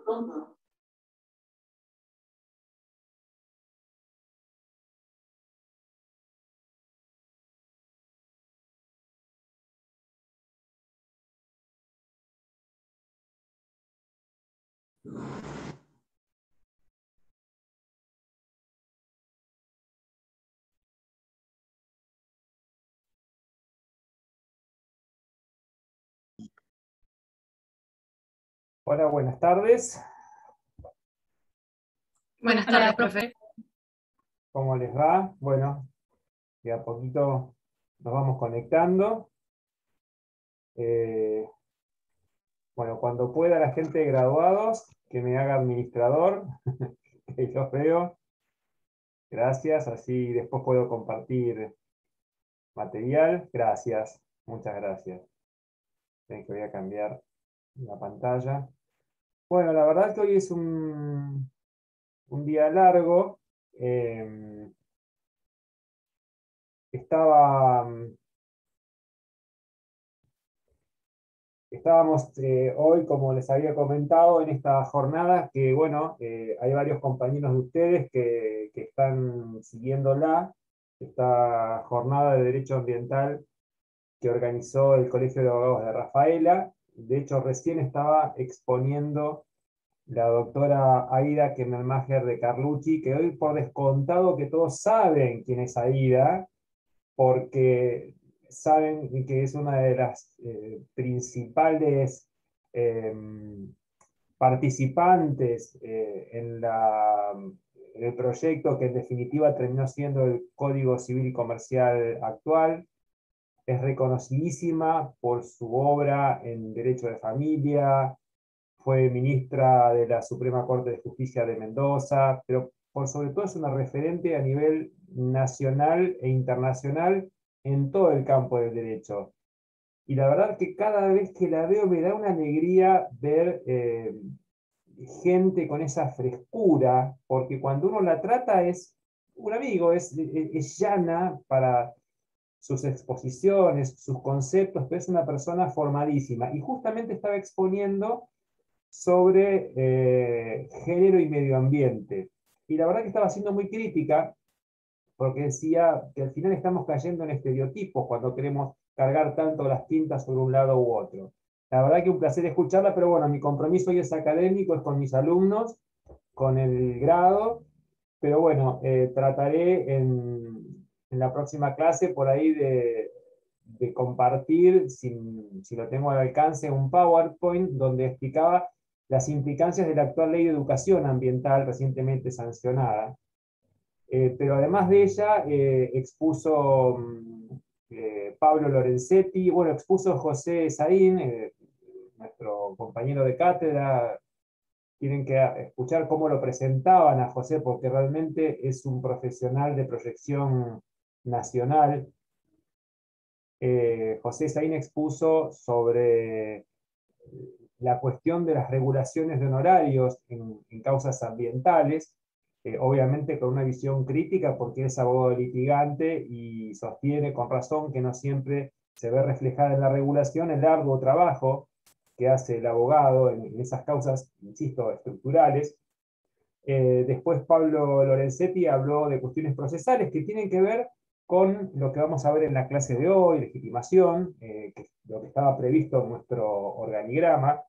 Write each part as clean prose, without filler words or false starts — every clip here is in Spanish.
¿Cómo? Hola, buenas tardes. Buenas tardes, profe. ¿Cómo les va? Bueno, de a poquito nos vamos conectando. Bueno, cuando pueda la gente de graduados, que me haga administrador, que los veo. Gracias, así después puedo compartir material. Gracias, muchas gracias. Ven que voy a cambiar la pantalla. Bueno, la verdad que hoy es un día largo. Estábamos hoy, como les había comentado, en esta jornada que, bueno, hay varios compañeros de ustedes que están siguiéndola, esta jornada de Derecho Ambiental que organizó el Colegio de Abogados de Rafaela. De hecho, recién estaba exponiendo la doctora Aida Kemmermacher de Carlucci, que hoy por descontado que todos saben quién es Aida, porque saben que es una de las principales eh, participantes en el proyecto que en definitiva terminó siendo el Código Civil y Comercial actual. Es reconocidísima por su obra en Derecho de Familia, fue ministra de la Suprema Corte de Justicia de Mendoza, pero por sobre todo es una referente a nivel nacional e internacional en todo el campo del derecho. Y la verdad que cada vez que la veo me da una alegría ver gente con esa frescura, porque cuando uno la trata es un amigo, es llana para sus exposiciones, sus conceptos, pero es una persona formadísima. Y justamente estaba exponiendo sobre género y medio ambiente. Y la verdad que estaba siendo muy crítica, porque decía que al final estamos cayendo en estereotipos cuando queremos cargar tanto las tintas sobre un lado u otro. La verdad que un placer escucharla, pero bueno, mi compromiso hoy es académico, es con mis alumnos, con el grado, pero bueno, trataré en la próxima clase por ahí de compartir, si lo tengo al alcance, un PowerPoint donde explicaba las implicancias de la actual ley de educación ambiental recientemente sancionada. Pero además de ella, expuso Pablo Lorenzetti, bueno, expuso José Saín, nuestro compañero de cátedra. Tienen que escuchar cómo lo presentaban a José, porque realmente es un profesional de proyección nacional. José Saín expuso sobre la cuestión de las regulaciones de honorarios en causas ambientales, obviamente con una visión crítica porque es abogado litigante y sostiene con razón que no siempre se ve reflejada en la regulación el largo trabajo que hace el abogado en esas causas, insisto, estructurales. Después Pablo Lorenzetti habló de cuestiones procesales que tienen que ver con lo que vamos a ver en la clase de hoy, legitimación, que es lo que estaba previsto en nuestro organigrama.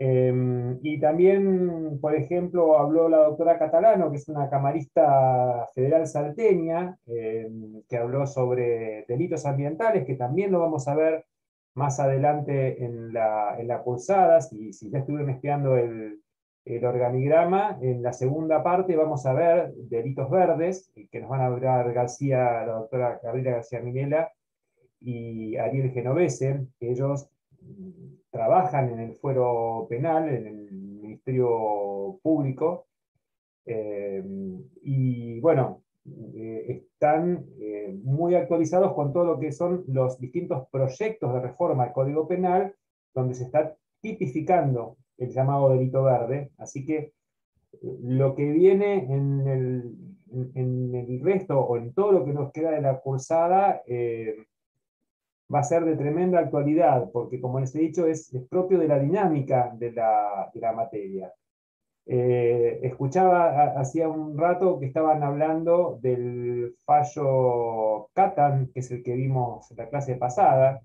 Y también, por ejemplo, habló la doctora Catalano, que es una camarista federal salteña, que habló sobre delitos ambientales, que también lo vamos a ver más adelante en la cursada. Si ya estuvieron estudiando el organigrama, en la segunda parte vamos a ver delitos verdes, que nos van a hablar la doctora Gabriela García Minela y Ariel Genovese, que ellos trabajan en el fuero penal, en el Ministerio Público, y bueno, están muy actualizados con todo lo que son los distintos proyectos de reforma al Código Penal, donde se está tipificando el llamado delito verde. Así que lo que viene en el resto o en todo lo que nos queda de la cursada va a ser de tremenda actualidad, porque como les he dicho, es propio de la dinámica de la materia. Escuchaba hacía un rato que estaban hablando del fallo Catan, que es el que vimos en la clase pasada,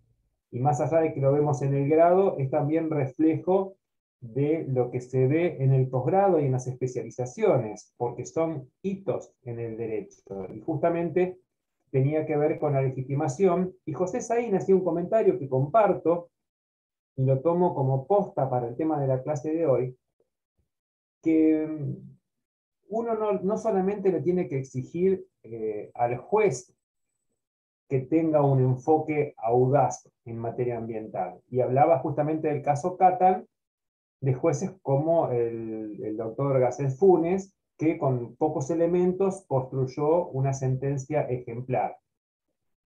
y más allá de que lo vemos en el grado, es también reflejo de lo que se ve en el posgrado y en las especializaciones, porque son hitos en el derecho. Y justamente tenía que ver con la legitimación. Y José Saín hacía un comentario que comparto, y lo tomo como posta para el tema de la clase de hoy, que uno no solamente le tiene que exigir al juez que tenga un enfoque audaz en materia ambiental. Y hablaba justamente del caso Catán, de jueces como el doctor Garcés Funes, que con pocos elementos construyó una sentencia ejemplar.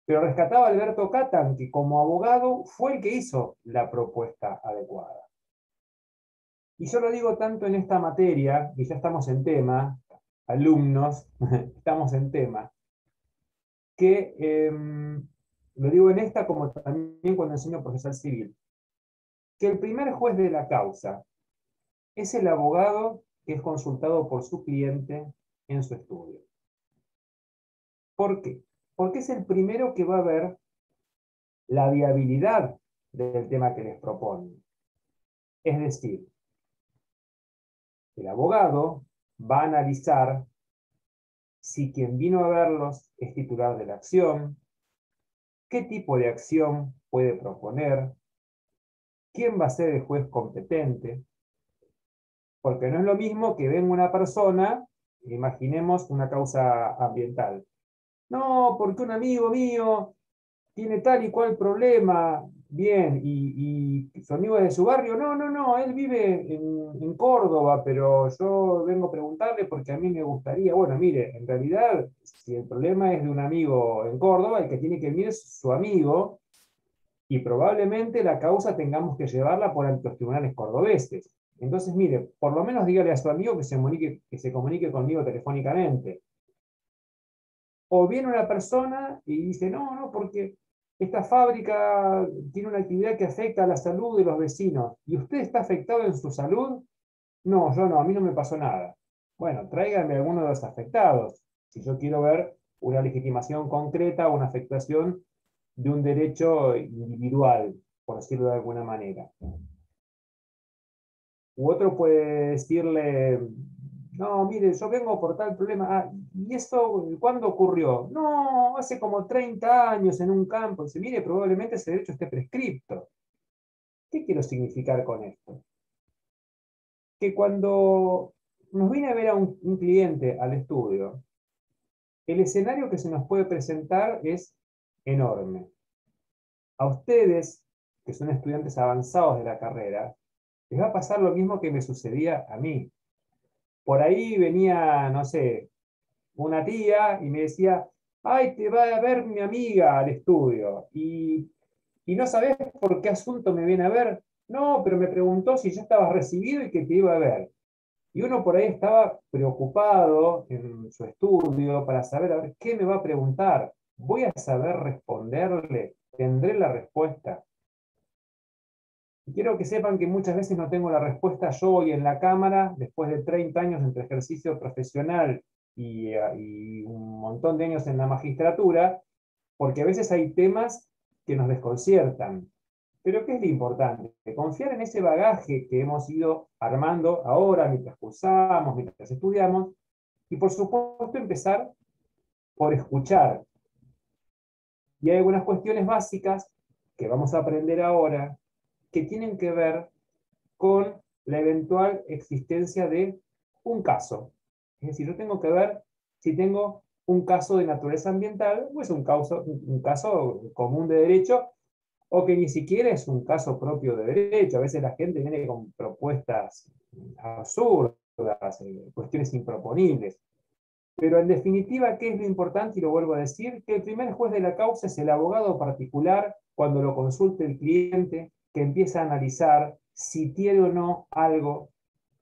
Pero rescataba a Alberto Catán, que como abogado fue el que hizo la propuesta adecuada. Y yo lo digo tanto en esta materia, y ya estamos en tema, alumnos, estamos en tema, que lo digo en esta como también cuando enseño procesal civil, que el primer juez de la causa es el abogado que es consultado por su cliente en su estudio. ¿Por qué? Porque es el primero que va a ver la viabilidad del tema que les propone. Es decir, el abogado va a analizar si quien vino a verlos es titular de la acción, qué tipo de acción puede proponer, quién va a ser el juez competente, porque no es lo mismo que venga una persona, imaginemos una causa ambiental. No, porque un amigo mío tiene tal y cual problema, bien, y su amigo es de su barrio, no, él vive en Córdoba, pero yo vengo a preguntarle porque a mí me gustaría, bueno, mire, en realidad, si el problema es de un amigo en Córdoba, el que tiene que venir es su amigo, y probablemente la causa tengamos que llevarla por ante los tribunales cordobeses. Entonces, mire, por lo menos dígale a su amigo que se comunique conmigo telefónicamente. O viene una persona y dice, no, porque esta fábrica tiene una actividad que afecta a la salud de los vecinos. ¿Y usted está afectado en su salud? No, yo no, a mí no me pasó nada. Bueno, tráigame alguno de los afectados. Si yo quiero ver una legitimación concreta, una afectación de un derecho individual, por decirlo de alguna manera. U otro puede decirle, no, mire, yo vengo por tal problema. Ah, ¿y eso cuándo ocurrió? No, hace como 30 años en un campo. Dice, mire, probablemente ese derecho esté prescripto. ¿Qué quiero significar con esto? Que cuando nos viene a ver a un cliente al estudio, el escenario que se nos puede presentar es enorme. A ustedes, que son estudiantes avanzados de la carrera, les va a pasar lo mismo que me sucedía a mí. Por ahí venía, no sé, una tía y me decía, ay, te va a ver mi amiga al estudio. Y no sabés por qué asunto me viene a ver. No, pero me preguntó si ya estabas recibido y que te iba a ver. Y uno por ahí estaba preocupado en su estudio para saber, a ver, ¿qué me va a preguntar? ¿Voy a saber responderle? ¿Tendré la respuesta? Y quiero que sepan que muchas veces no tengo la respuesta yo hoy en la cámara, después de 30 años entre ejercicio profesional y un montón de años en la magistratura, porque a veces hay temas que nos desconciertan. Pero ¿qué es lo importante? Confiar en ese bagaje que hemos ido armando ahora, mientras cursamos, mientras estudiamos, y por supuesto empezar por escuchar. Y hay algunas cuestiones básicas que vamos a aprender ahora que tienen que ver con la eventual existencia de un caso. Es decir, yo tengo que ver si tengo un caso de naturaleza ambiental o es un caso común de derecho o que ni siquiera es un caso propio de derecho. A veces la gente viene con propuestas absurdas, cuestiones improponibles. Pero en definitiva, ¿qué es lo importante? Y lo vuelvo a decir, que el primer juez de la causa es el abogado particular cuando lo consulte el cliente, que empieza a analizar si tiene o no algo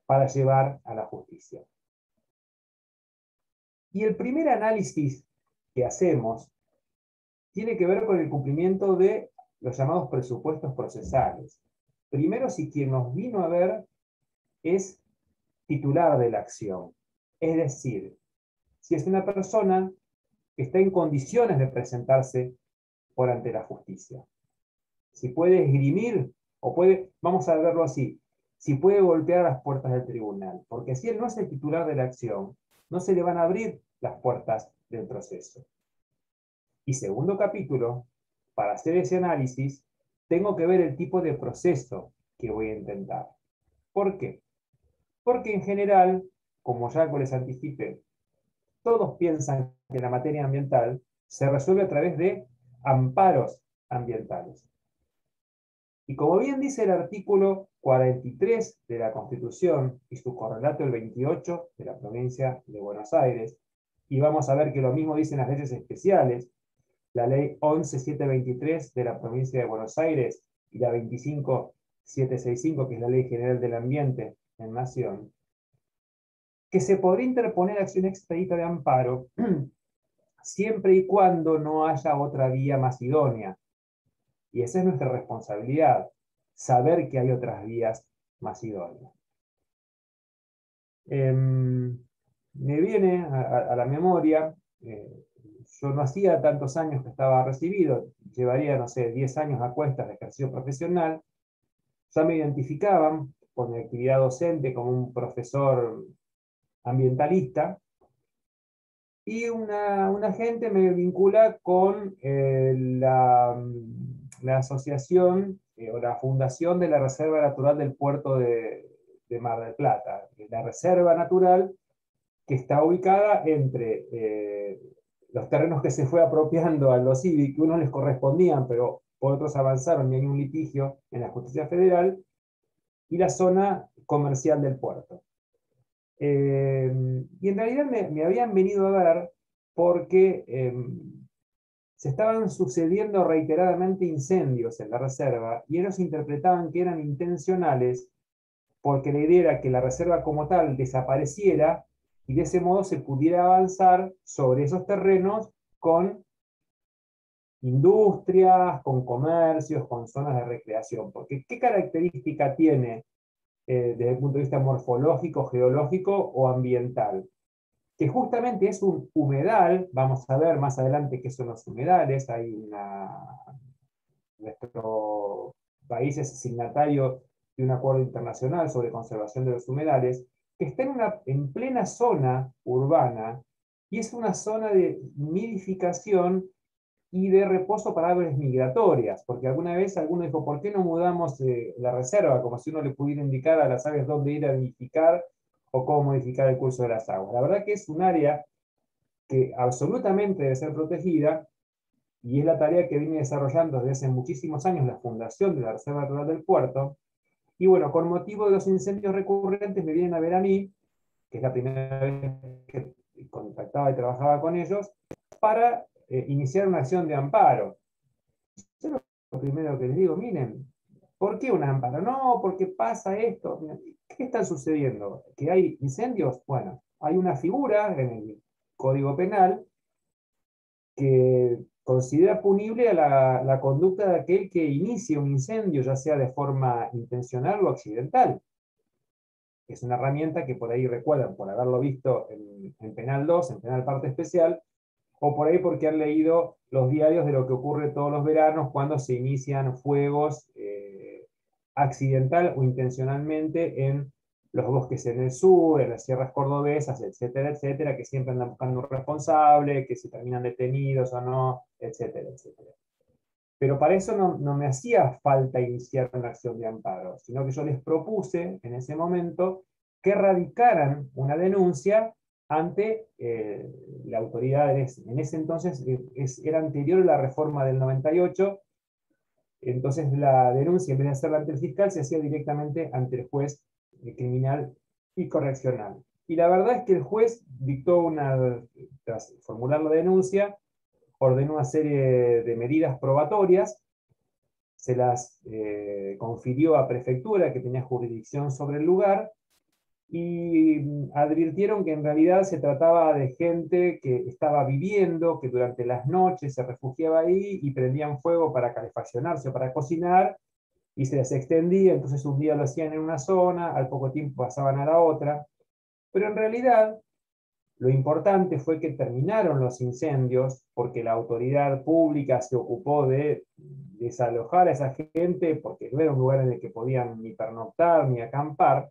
para llevar a la justicia. Y el primer análisis que hacemos tiene que ver con el cumplimiento de los llamados presupuestos procesales. Primero, si quien nos vino a ver es titular de la acción. Es decir, si es una persona que está en condiciones de presentarse por ante la justicia. Si puede esgrimir, o puede, vamos a verlo así, si puede golpear las puertas del tribunal, porque si él no es el titular de la acción, no se le van a abrir las puertas del proceso. Y segundo capítulo, para hacer ese análisis, tengo que ver el tipo de proceso que voy a intentar. ¿Por qué? Porque en general, como ya les anticipé, todos piensan que la materia ambiental se resuelve a través de amparos ambientales. Y como bien dice el artículo 43 de la Constitución y su correlato el 28 de la provincia de Buenos Aires, y vamos a ver que lo mismo dicen las leyes especiales, la ley 11723 de la provincia de Buenos Aires y la 25765, que es la ley general del ambiente en Nación, que se podría interponer acción expedita de amparo siempre y cuando no haya otra vía más idónea. Y esa es nuestra responsabilidad, saber que hay otras vías más idóneas. Me viene a la memoria, yo no hacía tantos años que estaba recibido, llevaría, no sé, 10 años a cuestas de ejercicio profesional, ya me identificaban por mi actividad docente como un profesor ambientalista, y una gente me vincula con la asociación o la fundación de la Reserva Natural del Puerto de Mar del Plata. La reserva natural que está ubicada entre los terrenos que se fue apropiando a los IBI, que unos les correspondían, pero por otros avanzaron y hay un litigio en la justicia federal, y la zona comercial del puerto. Y en realidad me habían venido a ver porque se estaban sucediendo reiteradamente incendios en la reserva y ellos interpretaban que eran intencionales porque la idea era que la reserva como tal desapareciera y de ese modo se pudiera avanzar sobre esos terrenos con industrias, con comercios, con zonas de recreación. Porque ¿qué característica tiene desde el punto de vista morfológico, geológico o ambiental? Que justamente es un humedal, vamos a ver más adelante qué son los humedales, nuestro país es signatario de un acuerdo internacional sobre conservación de los humedales, que está en plena zona urbana, y es una zona de nidificación y de reposo para aves migratorias, porque alguna vez alguno dijo, ¿por qué no mudamos la reserva? Como si uno le pudiera indicar a las aves dónde ir a nidificar o cómo modificar el curso de las aguas. La verdad que es un área que absolutamente debe ser protegida, y es la tarea que viene desarrollando desde hace muchísimos años la Fundación de la Reserva Natural del Puerto. Y bueno, con motivo de los incendios recurrentes me vienen a ver a mí, que es la primera vez que contactaba y trabajaba con ellos, para iniciar una acción de amparo. Yo lo primero que les digo, miren, ¿por qué un amparo? No, porque pasa esto. ¿Qué está sucediendo? ¿Que hay incendios? Bueno, hay una figura en el Código Penal que considera punible a la conducta de aquel que inicie un incendio, ya sea de forma intencional o accidental. Es una herramienta que por ahí recuerdan por haberlo visto en Penal 2, en Penal Parte Especial, o por ahí porque han leído los diarios de lo que ocurre todos los veranos cuando se inician fuegos accidental o intencionalmente en los bosques en el sur, en las sierras cordobesas, etcétera, etcétera, que siempre andan buscando un responsable, que si terminan detenidos o no, etcétera, etcétera. Pero para eso no me hacía falta iniciar una acción de amparo, sino que yo les propuse en ese momento que radicaran una denuncia ante la autoridad en ese entonces, era anterior a la reforma del 98, entonces la denuncia en vez de hacerla ante el fiscal se hacía directamente ante el juez criminal y correccional. Y la verdad es que el juez dictó tras formular la denuncia, ordenó una serie de medidas probatorias, se las confirió a prefectura que tenía jurisdicción sobre el lugar, y advirtieron que en realidad se trataba de gente que estaba viviendo, que durante las noches se refugiaba ahí y prendían fuego para calefaccionarse o para cocinar, y se les extendía, entonces un día lo hacían en una zona, al poco tiempo pasaban a la otra, pero en realidad Lo importante fue que terminaron los incendios porque la autoridad pública se ocupó de desalojar a esa gente porque no era un lugar en el que podían ni pernoctar ni acampar.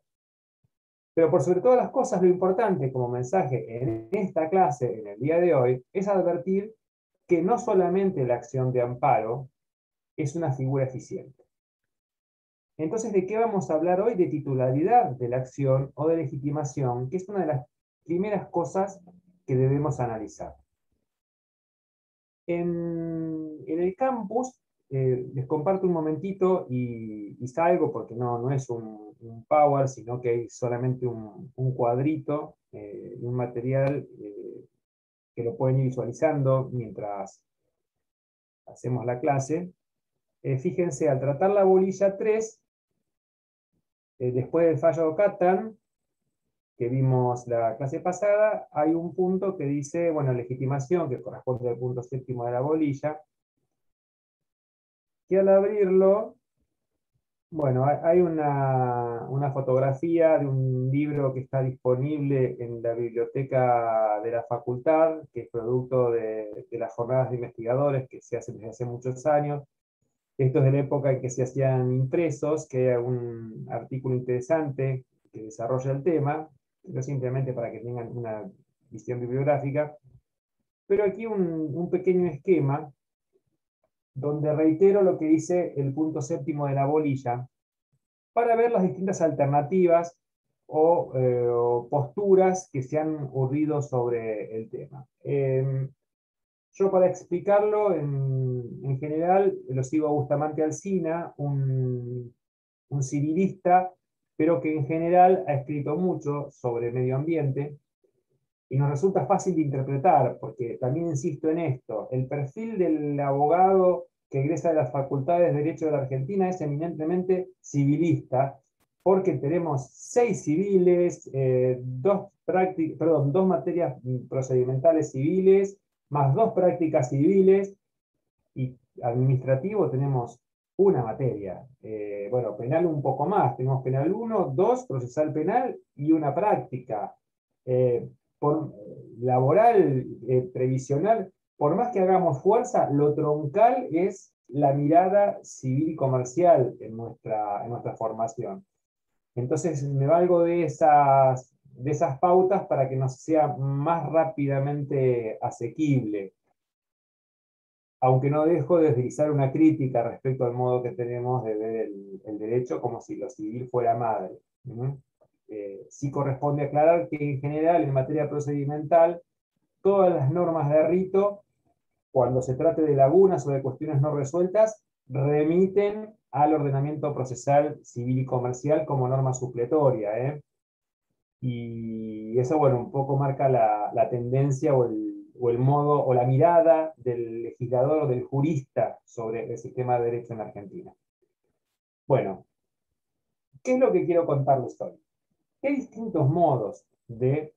Pero por sobre todas las cosas, lo importante como mensaje en esta clase, en el día de hoy, es advertir que no solamente la acción de amparo es una figura eficiente. Entonces, ¿de qué vamos a hablar hoy? De titularidad de la acción o de legitimación, que es una de las primeras cosas que debemos analizar. En el campus, les comparto un momentito y salgo porque no es un Power, sino que hay solamente un cuadrito, un material que lo pueden ir visualizando mientras hacemos la clase. Fíjense, al tratar la bolilla 3, después del fallo de Catán, que vimos la clase pasada, hay un punto que dice, bueno, legitimación, que corresponde al punto séptimo de la bolilla, que al abrirlo, bueno, hay una fotografía de un libro que está disponible en la biblioteca de la facultad, que es producto de las jornadas de investigadores que se hacen desde hace muchos años. Esto es de la época en que se hacían impresos, que hay un artículo interesante que desarrolla el tema, no simplemente para que tengan una visión bibliográfica, pero aquí un pequeño esquema donde reitero lo que dice el punto séptimo de la bolilla, para ver las distintas alternativas o posturas que se han ocurrido sobre el tema. Yo para explicarlo, en general, lo sigo a Bustamante Alsina, un civilista, pero que en general ha escrito mucho sobre medio ambiente, y nos resulta fácil de interpretar, porque también insisto en esto, el perfil del abogado que egresa de las facultades de Derecho de la Argentina es eminentemente civilista, porque tenemos 6 civiles, dos materias procedimentales civiles, más 2 prácticas civiles, y administrativo tenemos una materia. Bueno, penal un poco más, tenemos penal 1, 2, procesal penal y una práctica. Por laboral, previsional, por más que hagamos fuerza, lo troncal es la mirada civil y comercial en nuestra formación. Entonces me valgo de esas pautas para que nos sea más rápidamente asequible, aunque no dejo de deslizar una crítica respecto al modo que tenemos de ver el derecho como si lo civil fuera madre. Sí corresponde aclarar que en general en materia procedimental todas las normas de rito, cuando se trate de lagunas o de cuestiones no resueltas, remiten al ordenamiento procesal civil y comercial como norma supletoria. Y eso, bueno, un poco marca la tendencia o el modo o la mirada del legislador o del jurista sobre el sistema de derecho en Argentina. Bueno, ¿qué es lo que quiero contarles hoy? Hay distintos modos de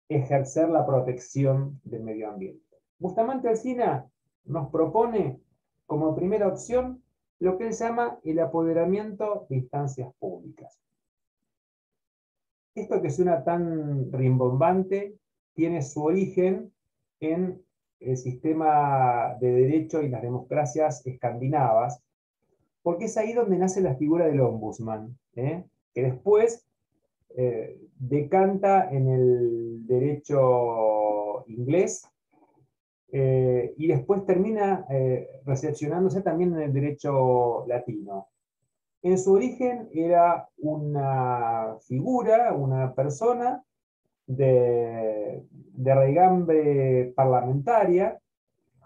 ejercer la protección del medio ambiente. Bustamante Alsina nos propone como primera opción lo que él llama el apoderamiento de instancias públicas. Esto que suena tan rimbombante tiene su origen en el sistema de derecho y las democracias escandinavas, porque es ahí donde nace la figura del ombudsman, que después decanta en el derecho inglés y después termina recepcionándose también en el derecho latino. En su origen era una figura, una persona de raigambre parlamentaria,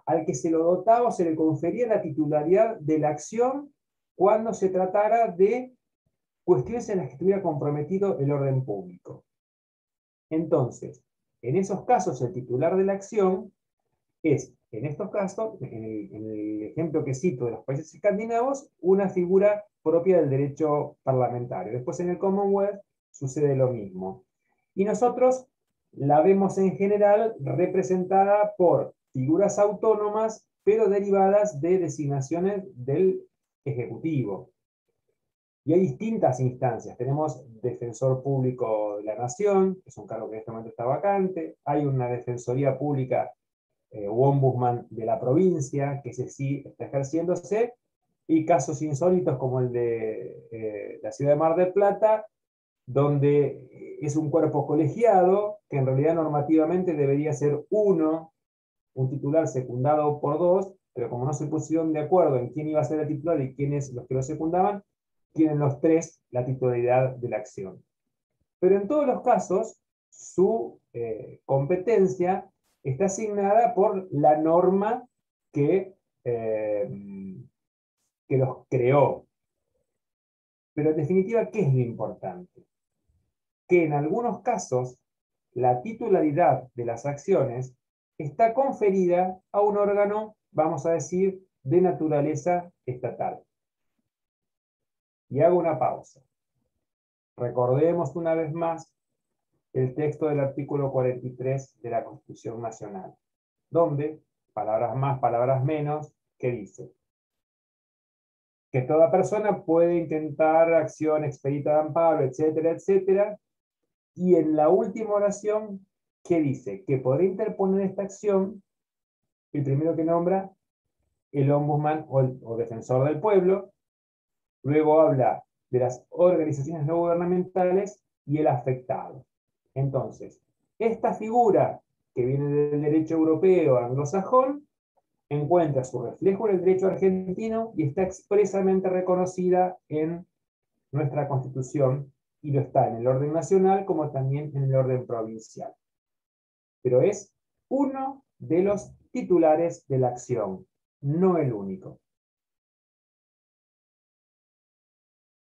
al que se lo dotaba o se le confería la titularidad de la acción cuando se tratara de cuestiones en las que estuviera comprometido el orden público. Entonces, en esos casos, el titular de la acción es, en estos casos, en el ejemplo que cito de los países escandinavos, una figura propia del derecho parlamentario. Después en el Commonwealth sucede lo mismo. Y nosotros la vemos en general representada por figuras autónomas, pero derivadas de designaciones del Ejecutivo. Y hay distintas instancias. Tenemos Defensor Público de la Nación, que es un cargo que en este momento está vacante. Hay una Defensoría Pública u Ombudsman de la provincia, que ese sí está ejerciéndose. Y casos insólitos como el de la ciudad de Mar del Plata, donde es un cuerpo colegiado, que en realidad normativamente debería ser uno, un titular secundado por dos, pero como no se pusieron de acuerdo en quién iba a ser el titular y quiénes los que lo secundaban, tienen los tres la titularidad de la acción. Pero en todos los casos, su competencia está asignada por la norma que los creó. Pero en definitiva, ¿qué es lo importante? Que en algunos casos la titularidad de las acciones está conferida a un órgano, vamos a decir, de naturaleza estatal. Y hago una pausa. Recordemos una vez más el texto del artículo 43 de la Constitución Nacional, donde, palabras más, palabras menos, ¿qué dice? Que toda persona puede intentar acción expedita de amparo, etcétera, etcétera, y en la última oración, ¿qué dice? Que podrá interponer esta acción el primero que nombra el ombudsman o defensor del pueblo, luego habla de las organizaciones no gubernamentales y el afectado. Entonces, esta figura que viene del derecho europeo anglosajón encuentra su reflejo en el derecho argentino y está expresamente reconocida en nuestra Constitución, y lo está en el orden nacional como también en el orden provincial. Pero es uno de los titulares de la acción, no el único.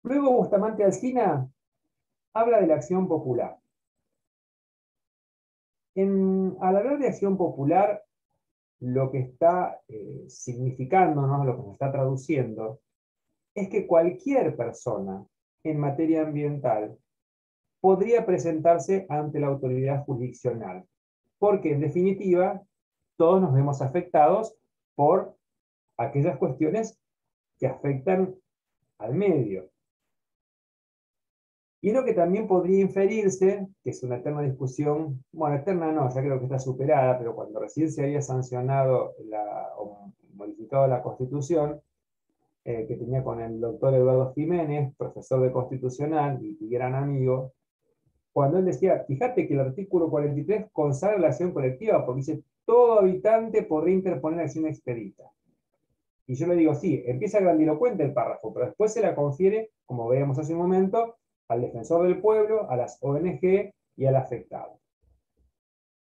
Luego Bustamante Alsina habla de la acción popular. Al hablar de acción popular, lo que está significando, ¿no? Lo que nos está traduciendo, es que cualquier persona en materia ambiental podría presentarse ante la autoridad jurisdiccional, porque en definitiva todos nos vemos afectados por aquellas cuestiones que afectan al medio. Y lo que también podría inferirse, que es una eterna discusión, bueno, eterna no, ya creo que está superada, pero cuando recién se había sancionado o modificado la Constitución, que tenía con el doctor Eduardo Jiménez, profesor de Constitucional y gran amigo, cuando él decía, fíjate que el artículo 43 consagra la acción colectiva, porque dice, todo habitante podrá interponer acción expedita. Y yo le digo, sí, empieza grandilocuente el párrafo, pero después se la confiere, como veíamos hace un momento, al defensor del pueblo, a las ONG y al afectado.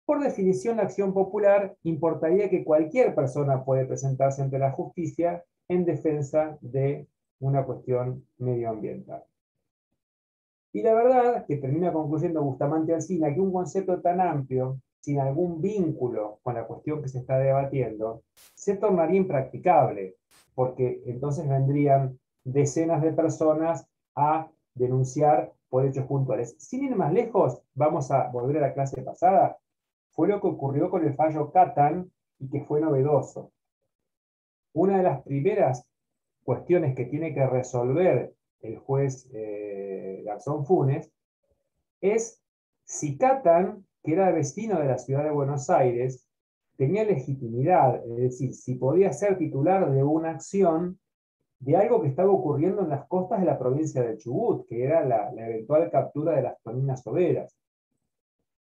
Por definición, la acción popular importaría que cualquier persona puede presentarse ante la justicia en defensa de una cuestión medioambiental. Y la verdad que termina concluyendo Bustamante Alsina que un concepto tan amplio, sin algún vínculo con la cuestión que se está debatiendo, se tornaría impracticable, porque entonces vendrían decenas de personas a denunciar por hechos puntuales. Sin ir más lejos, vamos a volver a la clase pasada, fue lo que ocurrió con el fallo Catán y que fue novedoso. Una de las primeras cuestiones que tiene que resolver el juez Garzón Funes es si Catán, que era vecino de la ciudad de Buenos Aires, tenía legitimidad, es decir, si podía ser titular de una acción de algo que estaba ocurriendo en las costas de la provincia de Chubut, que era la eventual captura de las toninas overas.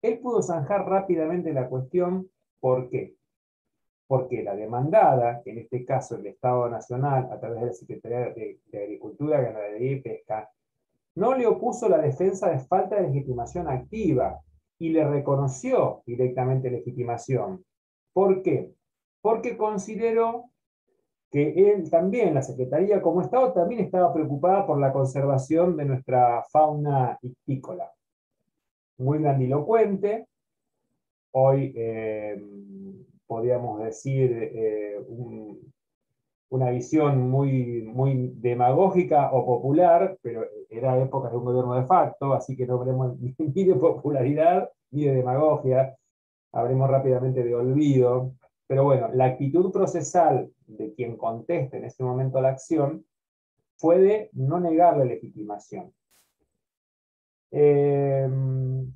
Él pudo zanjar rápidamente la cuestión. ¿Por qué? Porque la demandada, que en este caso el Estado Nacional, a través de la Secretaría de Agricultura, Ganadería y Pesca, no le opuso la defensa de falta de legitimación activa y le reconoció directamente legitimación. ¿Por qué? Porque consideró que él también, la Secretaría como Estado, también estaba preocupada por la conservación de nuestra fauna ictícola. Muy grandilocuente, hoy podríamos decir una visión muy demagógica o popular, pero era época de un gobierno de facto, así que no hablemos ni de popularidad ni de demagogia, hablemos rápidamente de olvido. Pero bueno, la actitud procesal de quien contesta en ese momento la acción fue de no negar la legitimación. ¿Qué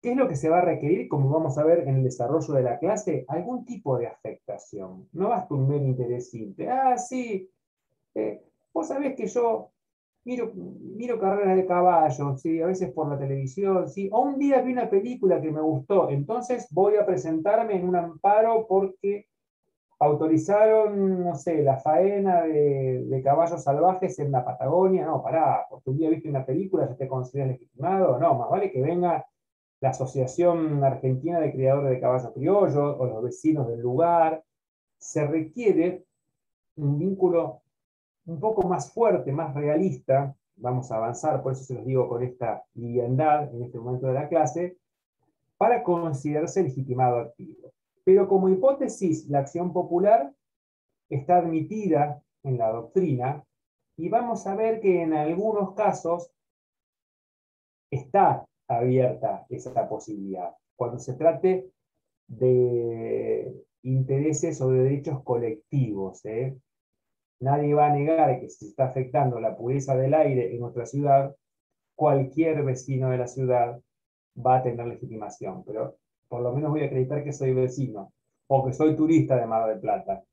es lo que se va a requerir? Como vamos a ver en el desarrollo de la clase, algún tipo de afectación. No basta un mero interés simple. Ah, sí, vos sabés que yo miro carreras de caballos, ¿sí? A veces por la televisión, ¿sí? O un día vi una película que me gustó, entonces voy a presentarme en un amparo porque autorizaron, no sé, la faena de caballos salvajes en la Patagonia. No, pará, porque un día viste una película, ¿ya te consideras legitimado? No, más vale que venga la Asociación Argentina de Criadores de Caballos Criollos o los vecinos del lugar. Se requiere un vínculo un poco más fuerte, más realista. Vamos a avanzar, por eso se los digo con esta liviandad en este momento de la clase, para considerarse legitimado activo. Pero como hipótesis, la acción popular está admitida en la doctrina y vamos a ver que en algunos casos está abierta esa posibilidad. Cuando se trate de intereses o de derechos colectivos, ¿eh? Nadie va a negar que si se está afectando la pureza del aire en nuestra ciudad, cualquier vecino de la ciudad va a tener legitimación, pero por lo menos voy a acreditar que soy vecino o que soy turista de Mar del Plata.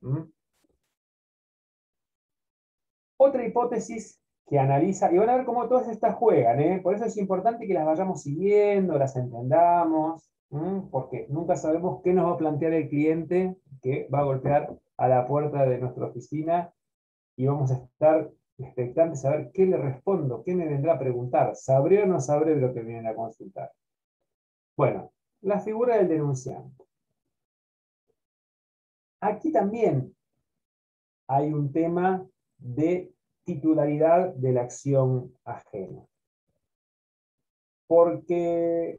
Otra hipótesis que analiza, y van a ver cómo todas estas juegan, ¿eh? Por eso es importante que las vayamos siguiendo, las entendamos, porque nunca sabemos qué nos va a plantear el cliente que va a golpear a la puerta de nuestra oficina y vamos a estar expectantes a ver qué le respondo, qué me vendrá a preguntar. ¿Sabré o no sabré de lo que vienen a consultar? Bueno, la figura del denunciante. Aquí también hay un tema de titularidad de la acción ajena. Porque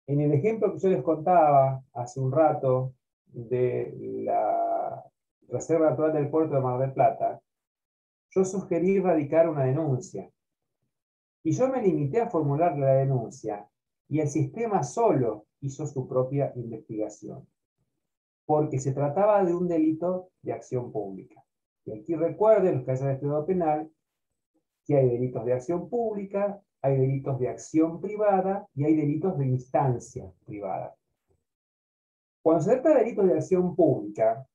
en el ejemplo que yo les contaba hace un rato de la Reserva Natural del Puerto de Mar del Plata, yo sugerí radicar una denuncia. Y yo me limité a formular la denuncia y el sistema solo hizo su propia investigación, porque se trataba de un delito de acción pública. Y aquí recuerden, los que hayan estudiado penal, que hay delitos de acción pública, hay delitos de acción privada y hay delitos de instancia privada. Cuando se trata de delitos de acción pública,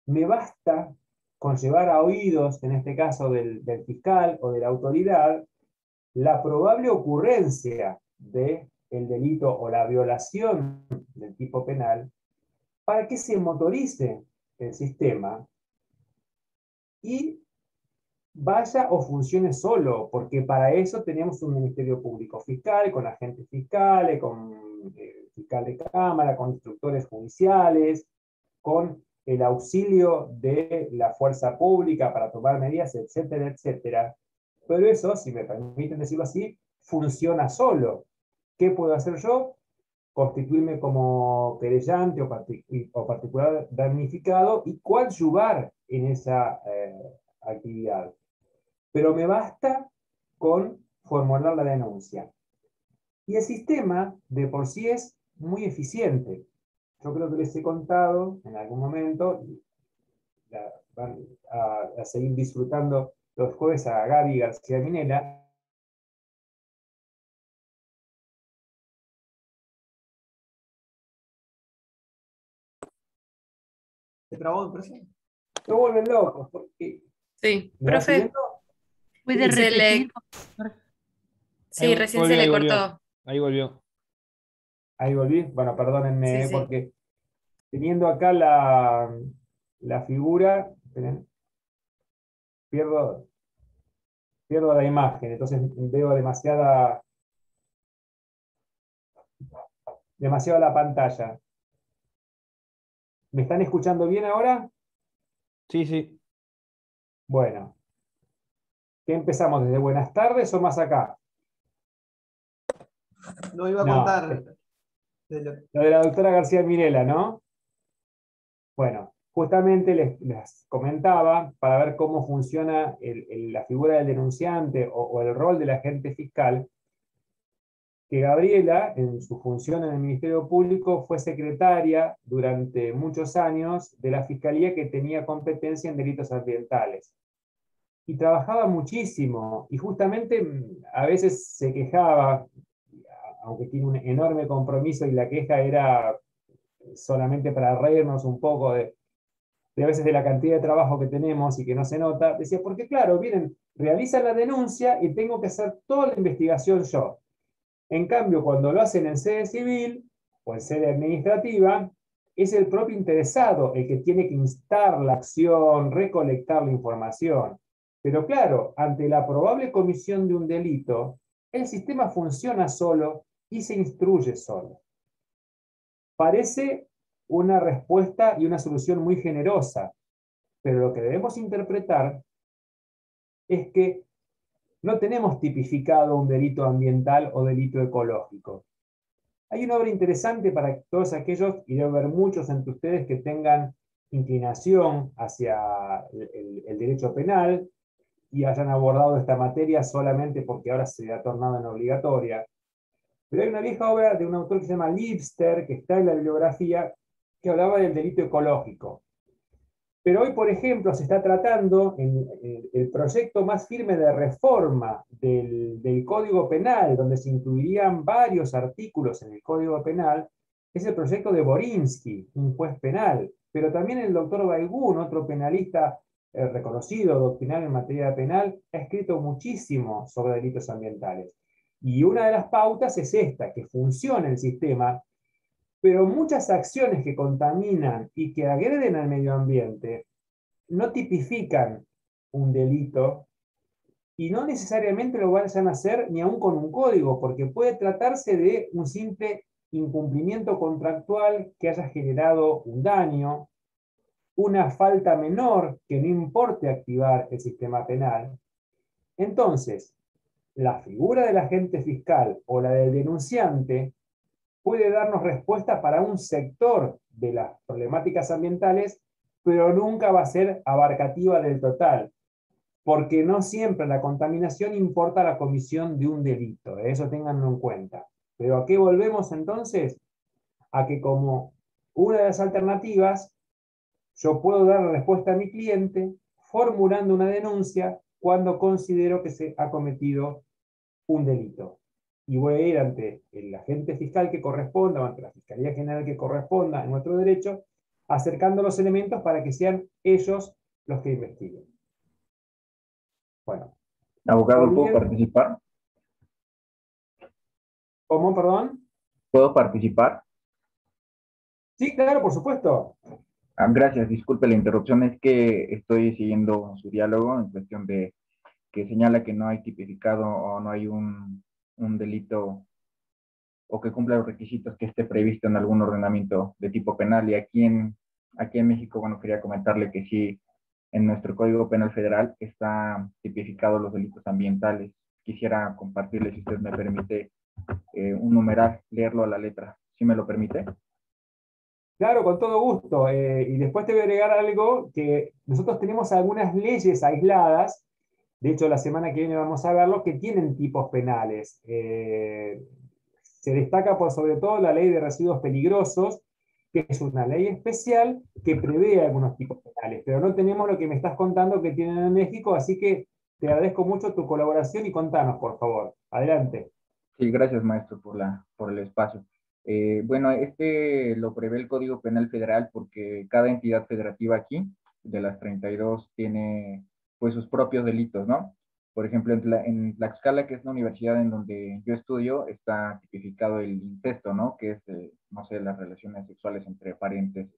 me basta con llevar a oídos, en este caso del fiscal o de la autoridad, la probable ocurrencia del delito o la violación del tipo penal para que se motorice el sistema y vaya o funcione solo, porque para eso tenemos un Ministerio Público Fiscal, con agentes fiscales, con fiscal de cámara, con instructores judiciales, con el auxilio de la fuerza pública para tomar medidas, etcétera, etcétera. Pero eso, si me permiten decirlo así, funciona solo. ¿Qué puedo hacer yo? Constituirme como querellante o particular damnificado y coadyuvar en esa actividad. Pero me basta con formular la denuncia. Y el sistema de por sí es muy eficiente. Yo creo que les he contado en algún momento, van a seguir disfrutando los jueves a Gaby García Minera. ¿Te trabó en presión? Me vuelven locos, porque Sí, ¿me va profe, siguiendo? Puede se le... repetir, por favor. Sí, recién se le cortó. Ahí volvió. Ahí volví. Bueno, perdónenme, Sí, sí. porque teniendo acá la figura, pierdo la imagen, entonces veo demasiada la pantalla. ¿Me están escuchando bien ahora? Sí, sí. Bueno. ¿Qué empezamos? ¿Desde buenas tardes o más acá? No iba a No, contar. lo de la doctora García Mirela, ¿no? Bueno, justamente les comentaba, para ver cómo funciona la figura del denunciante o el rol del agente fiscal, que Gabriela, en su función en el Ministerio Público, fue secretaria durante muchos años de la Fiscalía que tenía competencia en delitos ambientales. y trabajaba muchísimo, y justamente a veces se quejaba, aunque tiene un enorme compromiso, y la queja era solamente para reírnos un poco de a veces de la cantidad de trabajo que tenemos y que no se nota, decía, porque claro, miren, realizan la denuncia y tengo que hacer toda la investigación yo. En cambio, cuando lo hacen en sede civil o en sede administrativa, es el propio interesado el que tiene que instar la acción, recolectar la información. Pero claro, ante la probable comisión de un delito, el sistema funciona solo y se instruye solo. Parece una respuesta y una solución muy generosa, pero lo que debemos interpretar es que no tenemos tipificado un delito ambiental o delito ecológico. Hay una obra interesante para todos aquellos, y debe haber muchos entre ustedes que tengan inclinación hacia el derecho penal y hayan abordado esta materia solamente porque ahora se ha tornado en obligatoria. Pero hay una vieja obra de un autor que se llama Lipster, que está en la bibliografía, que hablaba del delito ecológico. Pero hoy, por ejemplo, se está tratando en el proyecto más firme de reforma del Código Penal, donde se incluirían varios artículos en el Código Penal, es el proyecto de Borinsky, un juez penal. Pero también el doctor Baigún, otro penalista reconocido, doctrinal en materia penal, ha escrito muchísimo sobre delitos ambientales. Y una de las pautas es esta, que funcione el sistema, pero muchas acciones que contaminan y que agreden al medio ambiente no tipifican un delito y no necesariamente lo vayan a hacer ni aún con un código, porque puede tratarse de un simple incumplimiento contractual que haya generado un daño, una falta menor que no importe activar el sistema penal. Entonces, la figura del agente fiscal o la del denunciante puede darnos respuesta para un sector de las problemáticas ambientales, pero nunca va a ser abarcativa del total, porque no siempre la contaminación importa la comisión de un delito, eso ténganlo en cuenta. Pero ¿a qué volvemos entonces? A que como una de las alternativas, yo puedo dar respuesta a mi cliente formulando una denuncia cuando considero que se ha cometido un delito. Y voy a ir ante el agente fiscal que corresponda, o ante la Fiscalía General que corresponda en nuestro derecho, acercando los elementos para que sean ellos los que investiguen. Bueno. Abogado, ¿puedo participar? ¿Cómo, perdón? ¿Puedo participar? Sí, claro, por supuesto. Gracias, disculpe la interrupción, es que estoy siguiendo su diálogo en cuestión de que señala que no hay tipificado o no hay un delito o que cumpla los requisitos que esté previsto en algún ordenamiento de tipo penal. Y aquí en México, bueno, quería comentarle que sí, en nuestro Código Penal Federal está tipificado los delitos ambientales. Quisiera compartirle, si usted me permite, un numeral, leerlo a la letra. ¿Sí me lo permite? Claro, con todo gusto. Y después te voy a agregar algo, que nosotros tenemos algunas leyes aisladas, de hecho la semana que viene vamos a verlo, que tienen tipos penales. Se destaca por sobre todo la ley de residuos peligrosos, que es una ley especial que prevé algunos tipos penales, pero no tenemos lo que me estás contando que tienen en México, así que te agradezco mucho tu colaboración y contanos, por favor. Adelante. Sí, gracias, maestro, por el espacio. Bueno, este lo prevé el Código Penal Federal porque cada entidad federativa aquí, de las 32, tiene pues sus propios delitos, ¿no? Por ejemplo, en Tlaxcala, que es la universidad en donde yo estudio, está tipificado el incesto, ¿no? Que es, no sé, las relaciones sexuales entre parientes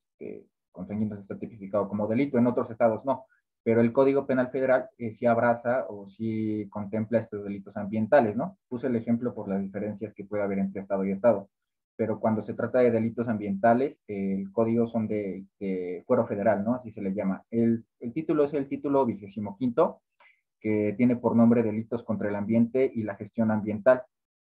consanguíneos está tipificado como delito, en otros estados no. Pero el Código Penal Federal sí abraza o sí contempla estos delitos ambientales, ¿no? Puse el ejemplo por las diferencias que puede haber entre estado y estado. Pero cuando se trata de delitos ambientales, el código son de fuero federal, ¿no? Así se le llama. El título es el título 25, que tiene por nombre Delitos contra el Ambiente y la Gestión Ambiental.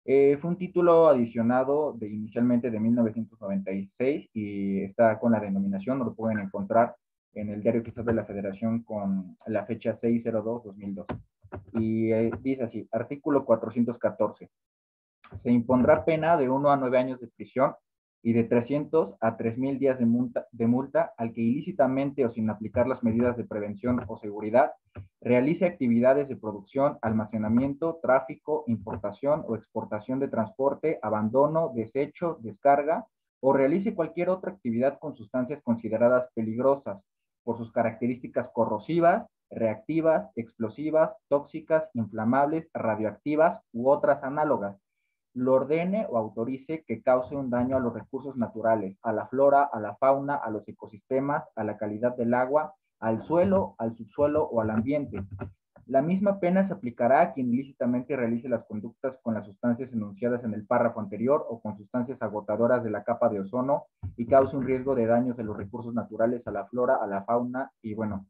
Fue un título adicionado inicialmente de 1996 y está con la denominación, lo pueden encontrar en el Diario Oficial de la Federación con la fecha 6/02/2002. Y dice así, artículo 414. Se impondrá pena de 1 a 9 años de prisión y de 300 a 3.000 días de multa al que ilícitamente o sin aplicar las medidas de prevención o seguridad realice actividades de producción, almacenamiento, tráfico, importación o exportación de transporte, abandono, desecho, descarga o realice cualquier otra actividad con sustancias consideradas peligrosas por sus características corrosivas, reactivas, explosivas, tóxicas, inflamables, radioactivas u otras análogas, lo ordene o autorice que cause un daño a los recursos naturales, a la flora, a la fauna, a los ecosistemas, a la calidad del agua, al suelo, al subsuelo o al ambiente. La misma pena se aplicará a quien ilícitamente realice las conductas con las sustancias enunciadas en el párrafo anterior o con sustancias agotadoras de la capa de ozono y cause un riesgo de daños de los recursos naturales, a la flora, a la fauna y bueno,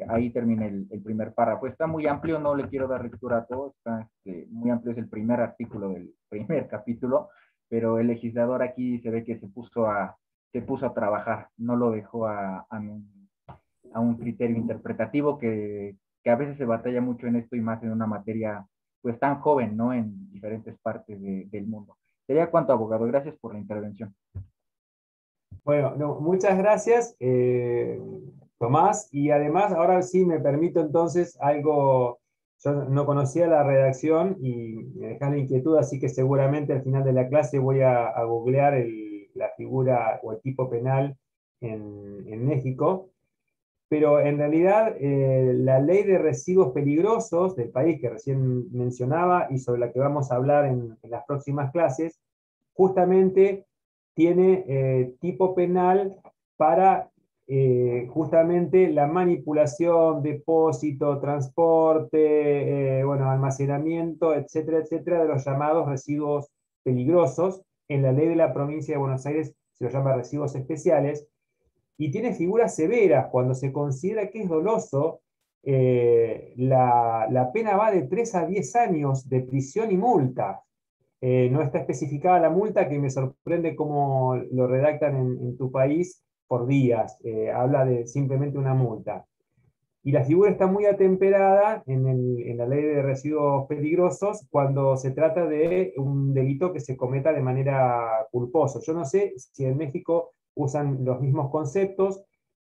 ahí termina el primer párrafo. Está muy amplio, no le quiero dar lectura a todo, está muy amplio, es el primer artículo del primer capítulo, pero el legislador aquí se ve que se puso a trabajar, no lo dejó a un criterio interpretativo que a veces se batalla mucho en esto y más en una materia pues tan joven, ¿no? En diferentes partes del mundo. Sería cuanto, abogado. Gracias por la intervención. Bueno, no, muchas gracias, Tomás, y además ahora sí me permito entonces algo, yo no conocía la redacción y me deja la inquietud, así que seguramente al final de la clase voy a googlear la figura o el tipo penal en México. Pero en realidad la ley de residuos peligrosos del país que recién mencionaba y sobre la que vamos a hablar en las próximas clases, justamente tiene tipo penal para justamente la manipulación, depósito, transporte, bueno, almacenamiento, etcétera, etcétera, de los llamados residuos peligrosos. En la ley de la provincia de Buenos Aires se los llama residuos especiales, y tiene figuras severas. Cuando se considera que es doloso, la pena va de 3 a 10 años de prisión y multa. No está especificada la multa, que me sorprende cómo lo redactan en tu país por días. Habla de simplemente una multa. Y la figura está muy atemperada en la ley de residuos peligrosos cuando se trata de un delito que se cometa de manera culposa. Yo no sé si en México usan los mismos conceptos,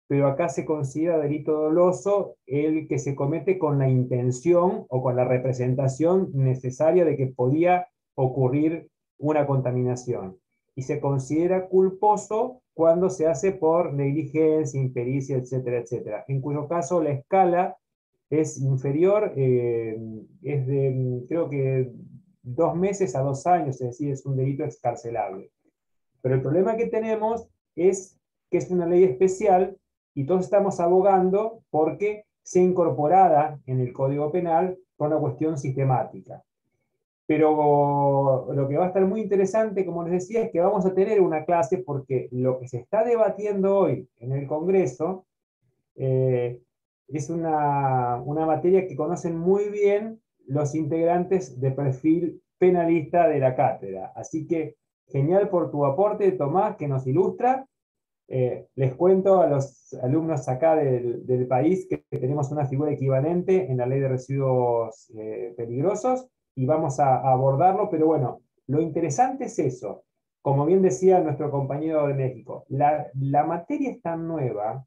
pero acá se considera delito doloso el que se comete con la intención o con la representación necesaria de que podía ocurrir una contaminación. Y se considera culposo cuando se hace por negligencia, impericia, etcétera, etcétera. En cuyo caso la escala es inferior, es de creo que 2 meses a 2 años, es decir, es un delito excarcelable. Pero el problema que tenemos es que es una ley especial y todos estamos abogando porque sea incorporada en el Código Penal por una cuestión sistemática. Pero lo que va a estar muy interesante, como les decía, es que vamos a tener una clase porque lo que se está debatiendo hoy en el Congreso es una materia que conocen muy bien los integrantes de perfil penalista de la cátedra. Así que genial por tu aporte, Tomás, que nos ilustra. Les cuento a los alumnos acá del país que tenemos una figura equivalente en la ley de residuos peligrosos y vamos a abordarlo, pero bueno, lo interesante es eso. Como bien decía nuestro compañero de México, la materia es tan nueva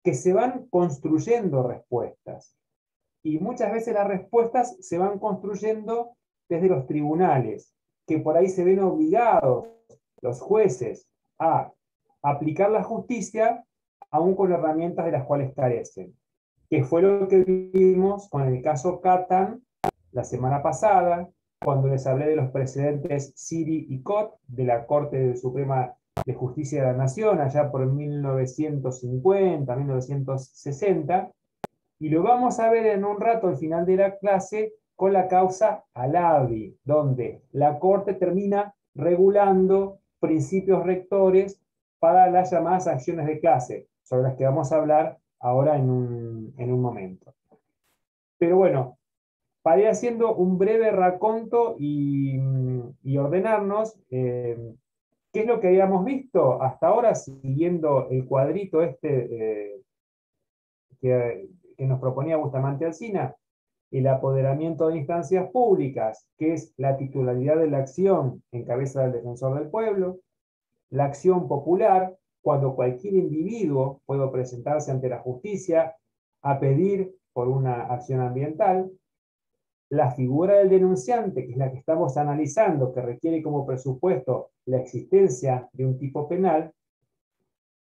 que se van construyendo respuestas. Y muchas veces las respuestas se van construyendo desde los tribunales, que por ahí se ven obligados los jueces a aplicar la justicia aún con herramientas de las cuales carecen. Que fue lo que vimos con el caso Catán la semana pasada, cuando les hablé de los precedentes Siri y Cot de la Corte Suprema de Justicia de la Nación, allá por 1950, 1960, y lo vamos a ver en un rato al final de la clase con la causa Alavi, donde la Corte termina regulando principios rectores para las llamadas acciones de clase, sobre las que vamos a hablar ahora en un momento. Pero bueno, para ir haciendo un breve raconto y ordenarnos, ¿qué es lo que habíamos visto hasta ahora siguiendo el cuadrito que nos proponía Bustamante Alsina? El apoderamiento de instancias públicas, que es la titularidad de la acción en cabeza del defensor del pueblo, la acción popular, cuando cualquier individuo puede presentarse ante la justicia a pedir por una acción ambiental. La figura del denunciante, que es la que estamos analizando, que requiere como presupuesto la existencia de un tipo penal.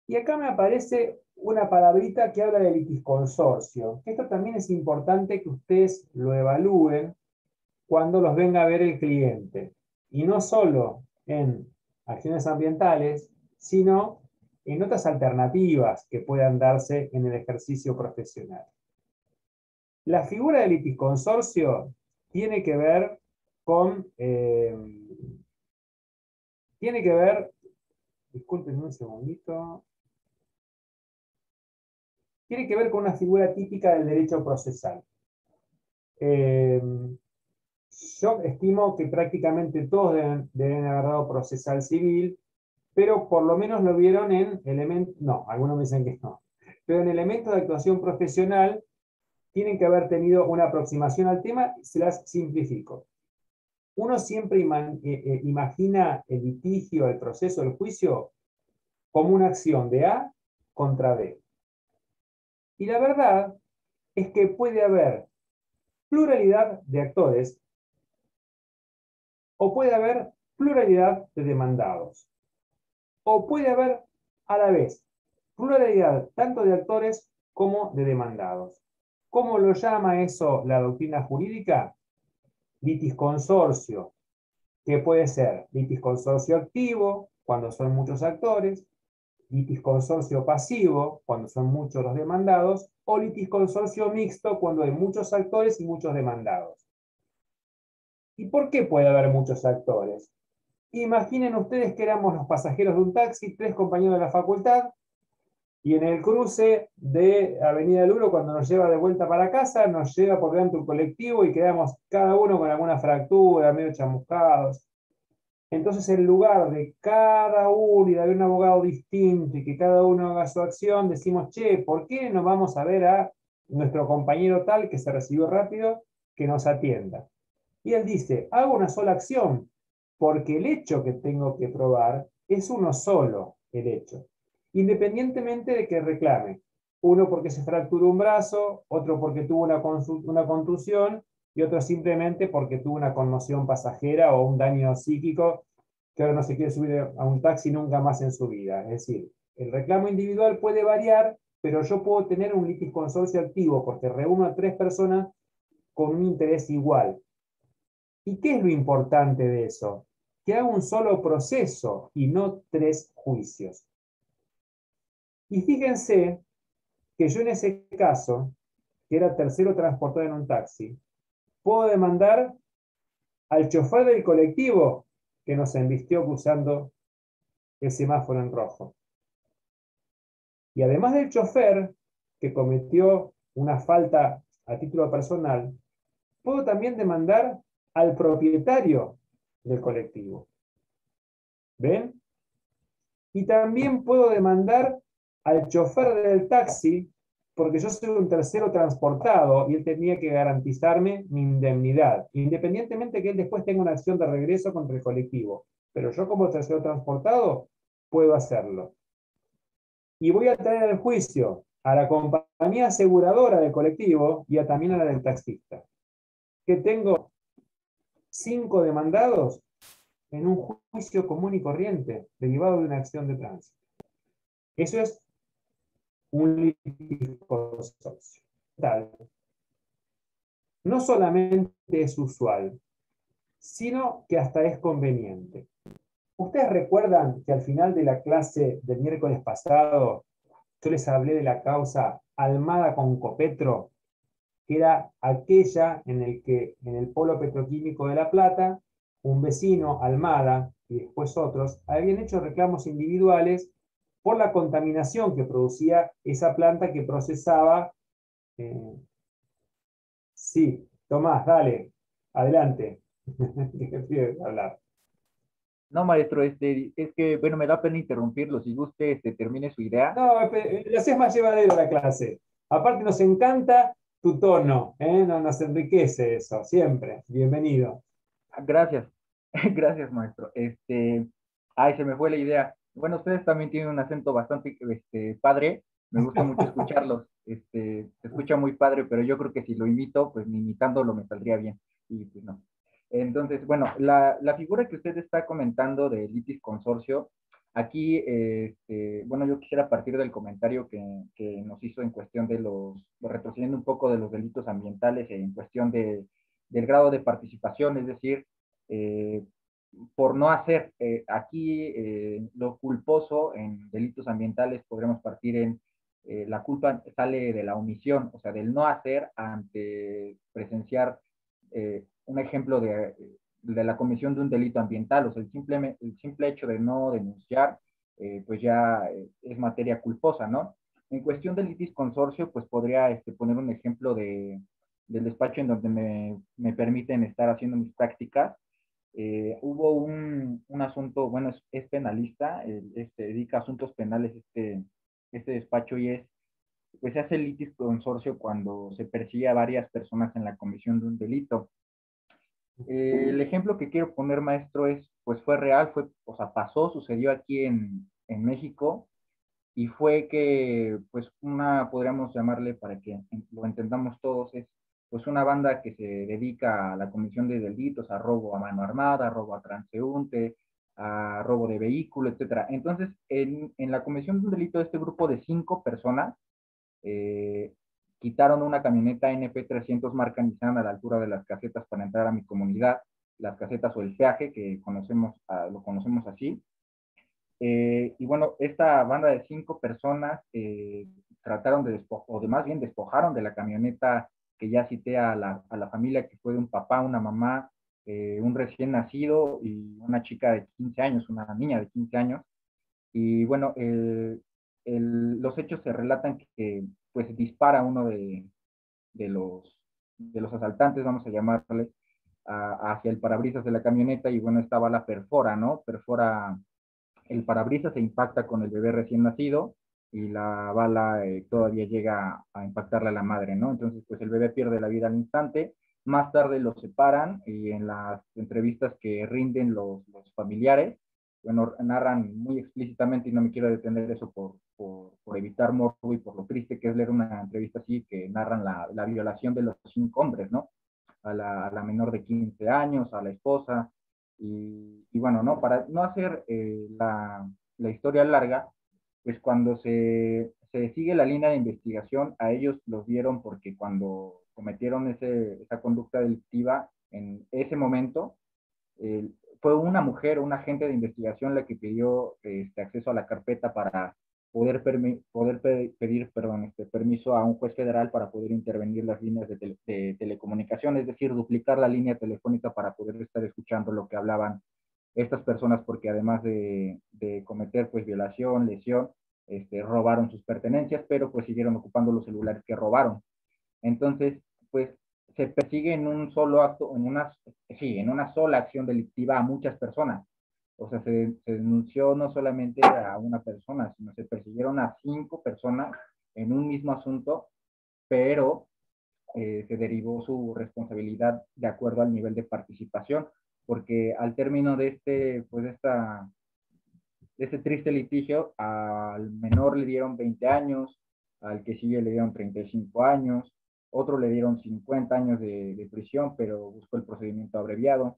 Y acá me aparece una palabrita que habla de litisconsorcio. Esto también es importante que ustedes lo evalúen cuando los venga a ver el cliente. Y no solo en acciones ambientales, sino en otras alternativas que puedan darse en el ejercicio profesional. La figura del litisconsorcio tiene que ver con... disculpen un segundito. Tiene que ver con una figura típica del derecho procesal. Yo estimo que prácticamente todos deben haber dado procesal civil, pero por lo menos lo vieron en elementos, no, algunos me dicen que no, pero en elementos de actuación profesional tienen que haber tenido una aproximación al tema, se las simplifico. Uno siempre imagina el litigio, el proceso, el juicio, como una acción de A contra B. Y la verdad es que puede haber pluralidad de actores o puede haber pluralidad de demandados. O puede haber a la vez pluralidad tanto de actores como de demandados. ¿Cómo lo llama eso la doctrina jurídica? Litisconsorcio, que puede ser litisconsorcio activo, cuando son muchos actores, litisconsorcio pasivo, cuando son muchos los demandados, o litisconsorcio mixto, cuando hay muchos actores y muchos demandados. ¿Y por qué puede haber muchos actores? Imaginen ustedes que éramos los pasajeros de un taxi, 3 compañeros de la facultad, y en el cruce de Avenida Luro, cuando nos lleva de vuelta para casa, nos lleva por delante un colectivo y quedamos cada uno con alguna fractura, medio chamuscados. Entonces, en lugar de cada uno y de haber un abogado distinto y que cada uno haga su acción, decimos, che, ¿por qué no vamos a ver a nuestro compañero tal que se recibió rápido que nos atienda? Y él dice, hago una sola acción, porque el hecho que tengo que probar es uno solo, el hecho. Independientemente de que reclame. Uno porque se fracturó un brazo, otro porque tuvo una contusión, y otro simplemente porque tuvo una conmoción pasajera o un daño psíquico que ahora no se quiere subir a un taxi nunca más en su vida. Es decir, el reclamo individual puede variar, pero yo puedo tener un litisconsorcio activo porque reúno a 3 personas con un interés igual. ¿Y qué es lo importante de eso? Que haga un solo proceso y no 3 juicios. Y fíjense que yo en ese caso, que era tercero transportado en un taxi, puedo demandar al chofer del colectivo que nos embistió cruzando el semáforo en rojo. Y además del chofer que cometió una falta a título personal, puedo también demandar al propietario del colectivo. ¿Ven? Y también puedo demandar al chofer del taxi porque yo soy un tercero transportado y él tenía que garantizarme mi indemnidad, independientemente que él después tenga una acción de regreso contra el colectivo. Pero yo como tercero transportado puedo hacerlo. Y voy a traer al juicio a la compañía aseguradora del colectivo y también a la del taxista. Que tengo 5 demandados en un juicio común y corriente, derivado de una acción de tránsito. Eso es un litisconsorcio. No solamente es usual, sino que hasta es conveniente. ¿Ustedes recuerdan que al final de la clase del miércoles pasado yo les hablé de la causa Almada con Copetro, que era aquella en el que en el polo petroquímico de La Plata, un vecino, Almada, y después otros, habían hecho reclamos individuales por la contaminación que producía esa planta que procesaba. Sí, Tomás, dale, adelante. Hablar. No, maestro, es que, bueno, me da pena interrumpirlo. Si usted termine su idea. No, le haces más llevadero la clase. Aparte nos encanta tu tono, nos enriquece eso, siempre. Bienvenido. Gracias, gracias, maestro. Ay, se me fue la idea. Bueno, ustedes también tienen un acento bastante padre. Me gusta mucho escucharlos. Se escucha muy padre, pero yo creo que si lo imito, pues ni imitándolo me saldría bien. Y pues no. Entonces, bueno, la figura que usted está comentando de litis consorcio, aquí, bueno, yo quisiera partir del comentario que nos hizo en cuestión de retrocediendo un poco de los delitos ambientales en cuestión del grado de participación, es decir, por no hacer aquí lo culposo en delitos ambientales, podremos partir en la culpa sale de la omisión, o sea, del no hacer ante presenciar un ejemplo de la comisión de un delito ambiental, o sea, el simple hecho de no denunciar, pues ya es materia culposa, ¿no? En cuestión del litis consorcio, pues podría poner un ejemplo del despacho en donde me permiten estar haciendo mis prácticas. Hubo un asunto, bueno, es penalista, dedica a asuntos penales este despacho y pues se hace el litis consorcio cuando se persigue a varias personas en la comisión de un delito. El ejemplo que quiero poner, maestro, pues fue real, o sea, pasó, sucedió aquí en México, y fue que, pues, podríamos llamarle, para que lo entendamos todos, es pues una banda que se dedica a la comisión de delitos, a robo a mano armada, a robo a transeúnte, a robo de vehículo, etcétera. Entonces, en la comisión de un delito, este grupo de 5 personas eh, quitaron una camioneta NP300 marca Nissan a la altura de las casetas para entrar a mi comunidad, las casetas o el peaje, que lo conocemos así. Y bueno, esta banda de 5 personas trataron o más bien despojaron de la camioneta que ya cité a la familia, que fue de un papá, una mamá, un recién nacido y una chica de 15 años, una niña de 15 años. Y bueno, los hechos se relatan que pues dispara uno de los asaltantes, vamos a llamarle, hacia el parabrisas de la camioneta y bueno, esta bala perfora, ¿no? Perfora el parabrisas, se impacta con el bebé recién nacido y la bala todavía llega a impactarle a la madre, ¿no? Entonces, pues el bebé pierde la vida al instante. Más tarde lo separan y en las entrevistas que rinden los familiares, bueno, narran muy explícitamente, y no me quiero detener eso por evitar morbo y por lo triste que es leer una entrevista así, que narran la violación de los 5 hombres, ¿no? A la menor de 15 años, a la esposa, y bueno, ¿no? Para no hacer la historia larga, pues cuando se sigue la línea de investigación, a ellos los vieron porque cuando cometieron esa conducta delictiva, en ese momento, eh, fue una mujer, un agente de investigación la que pidió acceso a la carpeta para pedir permiso a un juez federal para poder intervenir las líneas de telecomunicación, es decir, duplicar la línea telefónica para poder estar escuchando lo que hablaban estas personas, porque además de cometer pues violación, lesión, robaron sus pertenencias, pero pues siguieron ocupando los celulares que robaron. Entonces, pues se persigue en un solo acto, en una sola acción delictiva a muchas personas. O sea, se denunció no solamente a una persona, sino se persiguieron a 5 personas en un mismo asunto, pero se derivó su responsabilidad de acuerdo al nivel de participación, porque al término pues de este triste litigio, al menor le dieron 20 años, al que sigue le dieron 35 años, otro le dieron 50 años de prisión, pero buscó el procedimiento abreviado.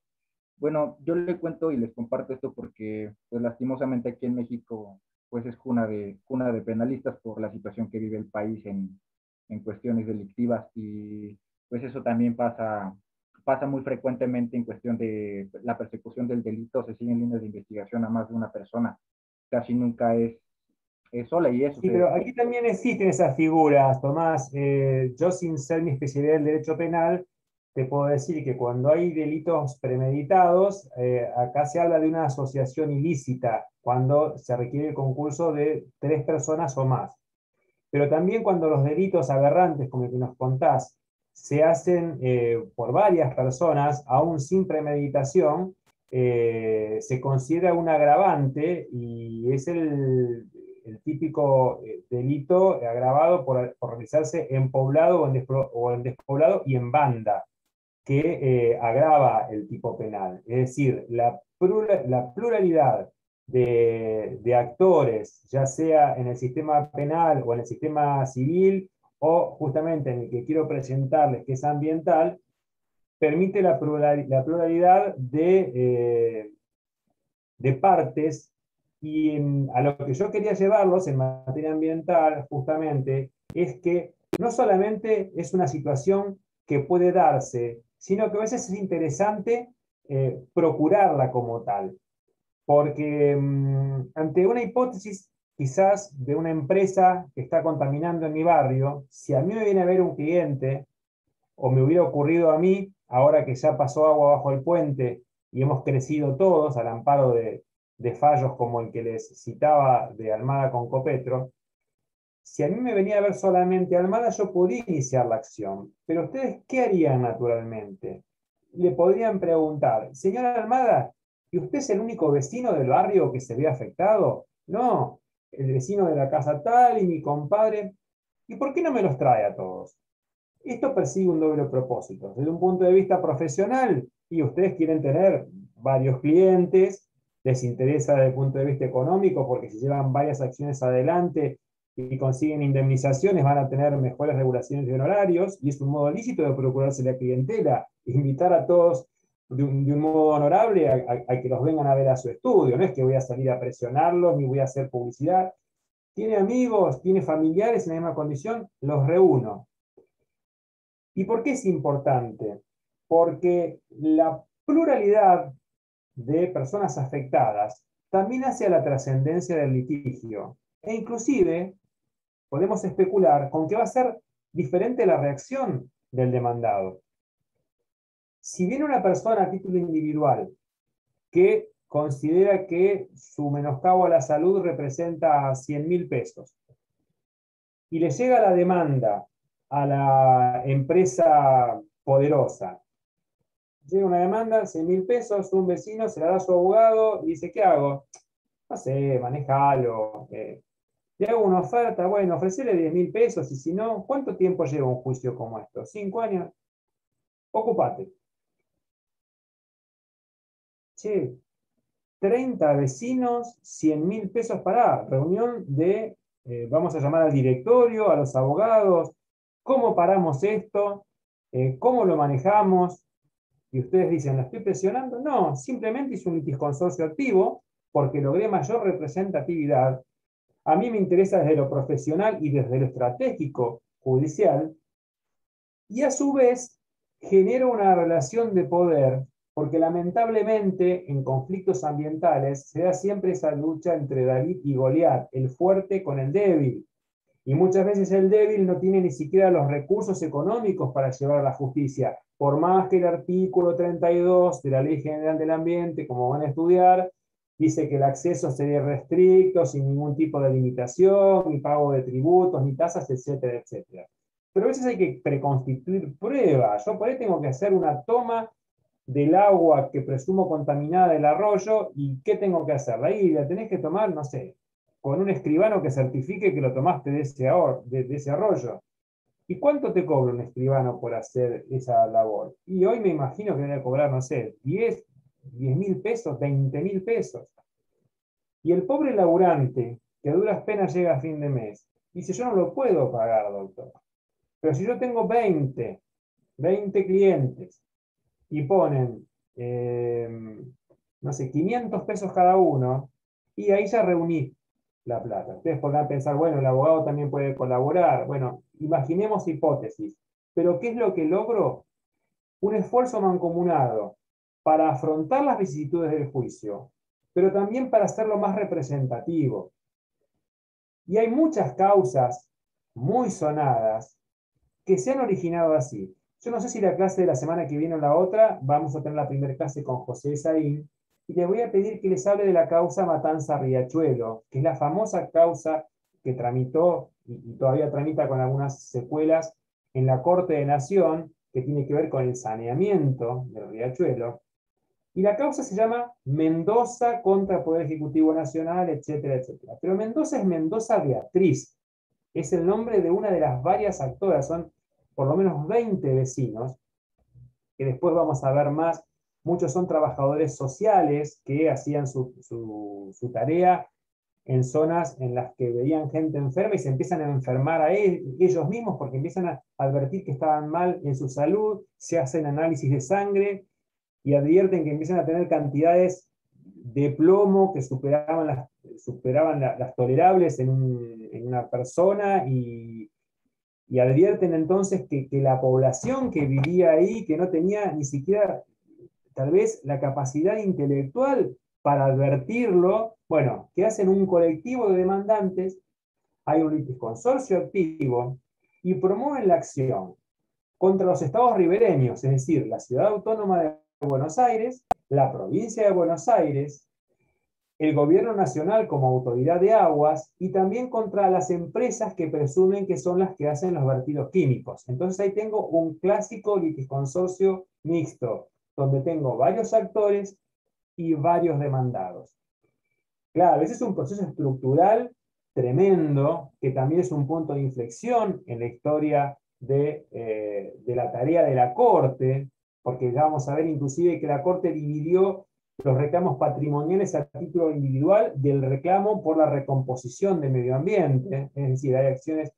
Bueno, yo le cuento y les comparto esto porque, pues, lastimosamente aquí en México, pues es cuna de penalistas por la situación que vive el país en cuestiones delictivas, y pues eso también pasa muy frecuentemente en cuestión de la persecución del delito, se siguen líneas de investigación a más de una persona, casi nunca es sola, y eso Sí, pero aquí también existen esas figuras, Tomás. Yo, sin ser mi especialidad en derecho penal, te puedo decir que cuando hay delitos premeditados, acá se habla de una asociación ilícita, cuando se requiere el concurso de 3 personas o más. Pero también cuando los delitos aberrantes, como el que nos contás, se hacen por varias personas, aún sin premeditación, se considera un agravante y es el típico delito agravado por realizarse en poblado o en despoblado y en banda, que agrava el tipo penal. Es decir, la pluralidad de actores, ya sea en el sistema penal o en el sistema civil, o justamente en el que quiero presentarles, que es ambiental, permite la pluralidad de partes, y a lo que yo quería llevarlos en materia ambiental, justamente, es que no solamente es una situación que puede darse, sino que a veces es interesante procurarla como tal. Porque ante una hipótesis quizás de una empresa que está contaminando en mi barrio, si a mí me viene a ver un cliente, o me hubiera ocurrido a mí, ahora que ya pasó agua bajo el puente y hemos crecido todos al amparo de fallos como el que les citaba de Almada con Copetro, si a mí me venía a ver solamente Almada, yo podía iniciar la acción. Pero ustedes, ¿qué harían naturalmente? Le podrían preguntar, señora Almada, ¿y usted es el único vecino del barrio que se ve afectado? No, el vecino de la casa tal y mi compadre. ¿Y por qué no me los trae a todos? Esto persigue un doble propósito. Desde un punto de vista profesional, y ustedes quieren tener varios clientes, les interesa desde el punto de vista económico, porque si llevan varias acciones adelante y consiguen indemnizaciones, van a tener mejores regulaciones de honorarios, y es un modo lícito de procurarse la clientela, invitar a todos de un modo honorable a que los vengan a ver a su estudio. No es que voy a salir a presionarlos, ni voy a hacer publicidad. Tiene amigos, tiene familiares en la misma condición, los reúno. ¿Y por qué es importante? Porque la pluralidad de personas afectadas también hace a la trascendencia del litigio. E inclusive podemos especular con que va a ser diferente la reacción del demandado. Si viene una persona a título individual que considera que su menoscabo a la salud representa 100.000 pesos y le llega la demanda a la empresa poderosa, llega una demanda, 100.000 pesos, un vecino se la da a su abogado y dice, ¿qué hago? No sé, manejalo. Le hago una oferta, bueno, ofrecerle 10.000 pesos y si no, ¿cuánto tiempo lleva un juicio como esto? 5 años. Ocupate. Che, 30 vecinos, 100.000 pesos para reunión de, vamos a llamar al directorio, a los abogados, ¿cómo paramos esto? ¿Cómo lo manejamos? Y ustedes dicen, ¿la estoy presionando? No, simplemente hice un litisconsorcio activo porque logré mayor representatividad. A mí me interesa desde lo profesional y desde lo estratégico judicial, y a su vez genero una relación de poder, porque lamentablemente en conflictos ambientales se da siempre esa lucha entre David y Goliat, el fuerte con el débil. Y muchas veces el débil no tiene ni siquiera los recursos económicos para llevar a la justicia, por más que el artículo 32 de la Ley General del Ambiente, como van a estudiar, dice que el acceso sería restricto, sin ningún tipo de limitación, ni pago de tributos, ni tasas, etcétera, etcétera. Pero a veces hay que preconstituir pruebas. Yo por ahí tengo que hacer una toma del agua que presumo contaminada del arroyo, ¿y qué tengo que hacer? Ahí la tenés que tomar, no sé, con un escribano que certifique que lo tomaste de ese arroyo. ¿Y cuánto te cobra un escribano por hacer esa labor? Y hoy me imagino que debe cobrar, no sé, 10.000 pesos, 20.000 pesos. Y el pobre laburante, que a duras penas llega a fin de mes, dice, yo no lo puedo pagar, doctor. Pero si yo tengo 20 clientes y ponen, no sé, 500 pesos cada uno, y ahí ya reuní la plata. Ustedes podrán pensar, bueno, el abogado también puede colaborar. Bueno, imaginemos hipótesis. Pero ¿qué es lo que logro? Un esfuerzo mancomunado para afrontar las vicisitudes del juicio, pero también para hacerlo más representativo. Y hay muchas causas muy sonadas que se han originado así. Yo no sé si la clase de la semana que viene o la otra, vamos a tener la primera clase con José Saín, y les voy a pedir que les hable de la causa Matanza Riachuelo, que es la famosa causa que tramitó y todavía tramita con algunas secuelas en la Corte de Nación, que tiene que ver con el saneamiento del Riachuelo. Y la causa se llama Mendoza contra el Poder Ejecutivo Nacional, etcétera, etcétera. Pero Mendoza es Mendoza Beatriz. Es el nombre de una de las varias actoras, son por lo menos 20 vecinos, que después vamos a ver más muchos son trabajadores sociales que hacían su tarea en zonas en las que veían gente enferma y se empiezan a enfermar a ellos mismos porque empiezan a advertir que estaban mal en su salud, se hacen análisis de sangre y advierten que empiezan a tener cantidades de plomo que superaban las tolerables en una persona y advierten entonces que la población que vivía ahí, que no tenía ni siquiera tal vez la capacidad intelectual para advertirlo, bueno, que hacen un colectivo de demandantes, hay un litisconsorcio activo y promueven la acción contra los estados ribereños, es decir, la Ciudad Autónoma de Buenos Aires, la provincia de Buenos Aires, el gobierno nacional como autoridad de aguas y también contra las empresas que presumen que son las que hacen los vertidos químicos. Entonces ahí tengo un clásico litisconsorcio mixto, donde tengo varios actores y varios demandados. Claro, ese es un proceso estructural tremendo, que también es un punto de inflexión en la historia de la tarea de la Corte, porque ya vamos a ver inclusive que la Corte dividió los reclamos patrimoniales a título individual del reclamo por la recomposición del medio ambiente. Es decir, hay acciones,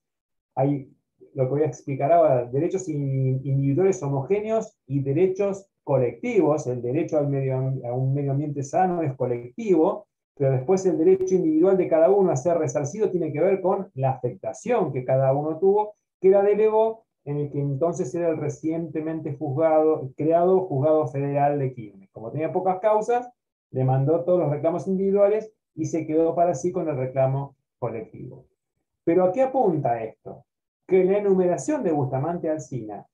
hay lo que voy a explicar ahora, derechos individuales homogéneos y derechos colectivos. El derecho a un medio ambiente sano es colectivo, pero después el derecho individual de cada uno a ser resarcido tiene que ver con la afectación que cada uno tuvo, que la delegó en el que entonces era el recientemente creado Juzgado Federal de Quilmes. Como tenía pocas causas, demandó todos los reclamos individuales y se quedó para sí con el reclamo colectivo. ¿Pero a qué apunta esto? Que en la enumeración de Bustamante Alsina,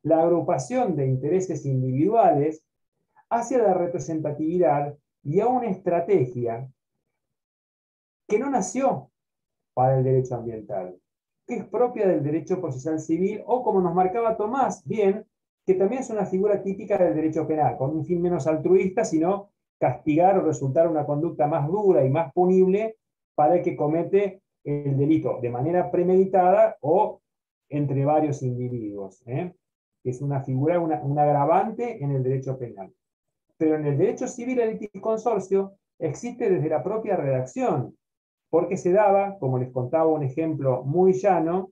la agrupación de intereses individuales hacia la representatividad y a una estrategia que no nació para el derecho ambiental, que es propia del derecho procesal civil, o como nos marcaba Tomás bien, que también es una figura típica del derecho penal, con un fin menos altruista, sino castigar o resultar una conducta más dura y más punible para el que comete el delito de manera premeditada o entre varios individuos. Es una figura, un agravante en el derecho penal. Pero en el derecho civil el litisconsorcio existe desde la propia redacción, porque se daba, como les contaba un ejemplo muy llano,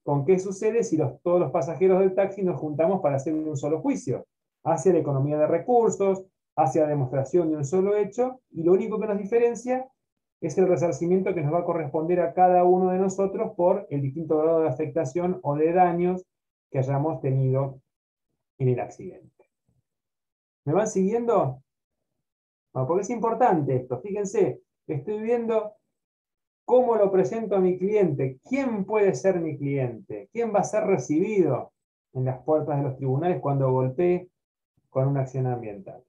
con qué sucede si todos los pasajeros del taxi nos juntamos para hacer un solo juicio, hacia la economía de recursos, hacia la demostración de un solo hecho, y lo único que nos diferencia es el resarcimiento que nos va a corresponder a cada uno de nosotros por el distinto grado de afectación o de daños que hayamos tenido en el accidente. ¿Me van siguiendo? Bueno, porque es importante esto. Fíjense, estoy viendo cómo lo presento a mi cliente. ¿Quién puede ser mi cliente? ¿Quién va a ser recibido en las puertas de los tribunales cuando golpee con una acción ambiental?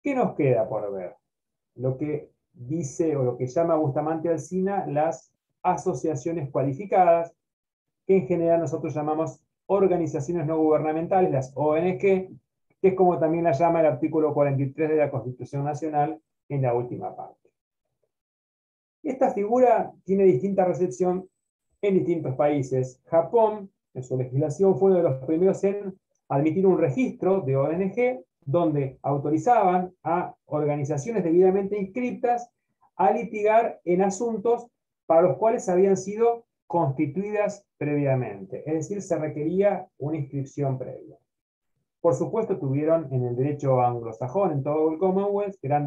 ¿Qué nos queda por ver? Lo que dice o lo que llama Bustamante Alsina las asociaciones cualificadas, que en general nosotros llamamos organizaciones no gubernamentales, las ONG, que es como también la llama el artículo 43 de la Constitución Nacional en la última parte. Esta figura tiene distinta recepción en distintos países. Japón, en su legislación, fue uno de los primeros en admitir un registro de ONG donde autorizaban a organizaciones debidamente inscritas a litigar en asuntos para los cuales habían sido constituidas previamente. Es decir, se requería una inscripción previa. Por supuesto, tuvieron en el derecho anglosajón, en todo el Commonwealth, gran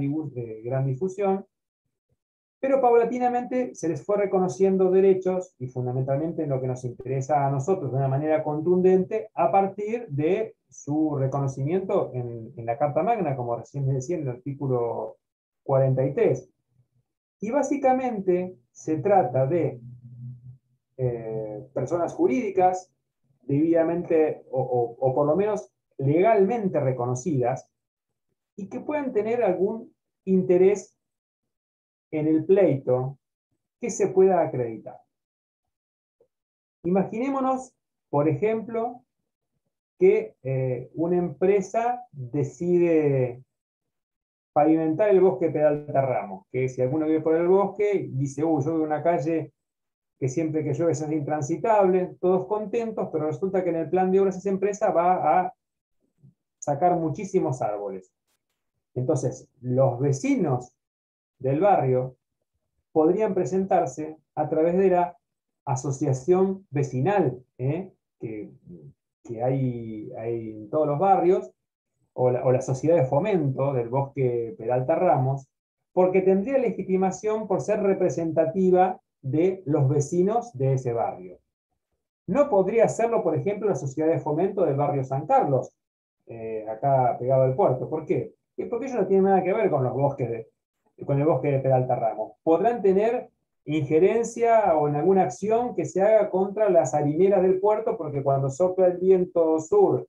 difusión, pero paulatinamente se les fue reconociendo derechos, y fundamentalmente en lo que nos interesa a nosotros de una manera contundente, a partir de su reconocimiento en la Carta Magna, como recién les decía, en el artículo 43. Y básicamente se trata de personas jurídicas debidamente o por lo menos legalmente reconocidas y que puedan tener algún interés en el pleito que se pueda acreditar. Imaginémonos, por ejemplo, que una empresa decide pavimentar el bosque Peralta Ramos, que si alguno vive por el bosque, dice, yo vivo en una calle que siempre que llueve es intransitable, todos contentos, pero resulta que en el plan de obras esa empresa va a sacar muchísimos árboles. Entonces, los vecinos del barrio podrían presentarse a través de la asociación vecinal, que hay en todos los barrios, o la sociedad de fomento del bosque Peralta Ramos, porque tendría legitimación por ser representativa de los vecinos de ese barrio. No podría hacerlo, por ejemplo, la sociedad de fomento del barrio San Carlos, acá pegado al puerto. ¿Por qué? Porque ellos no tienen nada que ver con los bosques con el bosque de Peralta Ramos. Podrán tener injerencia o en alguna acción que se haga contra las harineras del puerto, porque cuando sopla el viento sur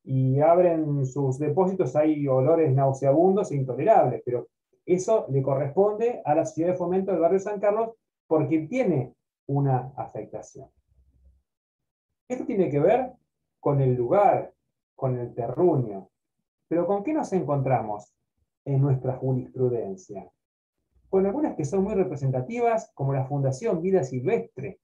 y abren sus depósitos hay olores nauseabundos e intolerables, pero eso le corresponde a la sociedad de fomento del barrio San Carlos porque tiene una afectación. Esto tiene que ver con el lugar, con el terruño. Pero ¿con qué nos encontramos en nuestra jurisprudencia? Con algunas que son muy representativas, como la Fundación Vida Silvestre.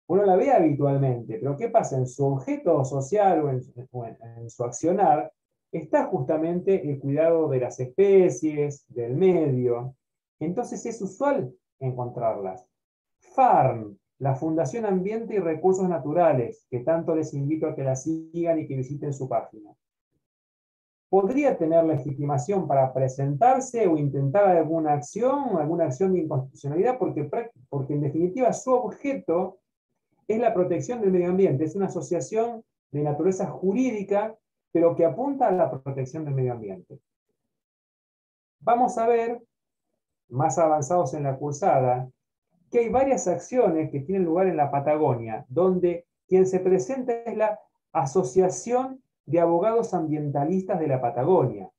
Uno la ve habitualmente, pero ¿qué pasa? En su objeto social o en su accionar está justamente el cuidado de las especies, del medio. Entonces es usual encontrarlas. FARN, la Fundación Ambiente y Recursos Naturales, que tanto les invito a que la sigan y que visiten su página. ¿Podría tener legitimación para presentarse o intentar alguna acción de inconstitucionalidad? Porque en definitiva su objeto es la protección del medio ambiente, es una asociación de naturaleza jurídica, pero que apunta a la protección del medio ambiente. Vamos a ver, más avanzados en la cursada, que hay varias acciones que tienen lugar en la Patagonia, donde quien se presenta es la Asociación de Abogados Ambientalistas de la Patagonia.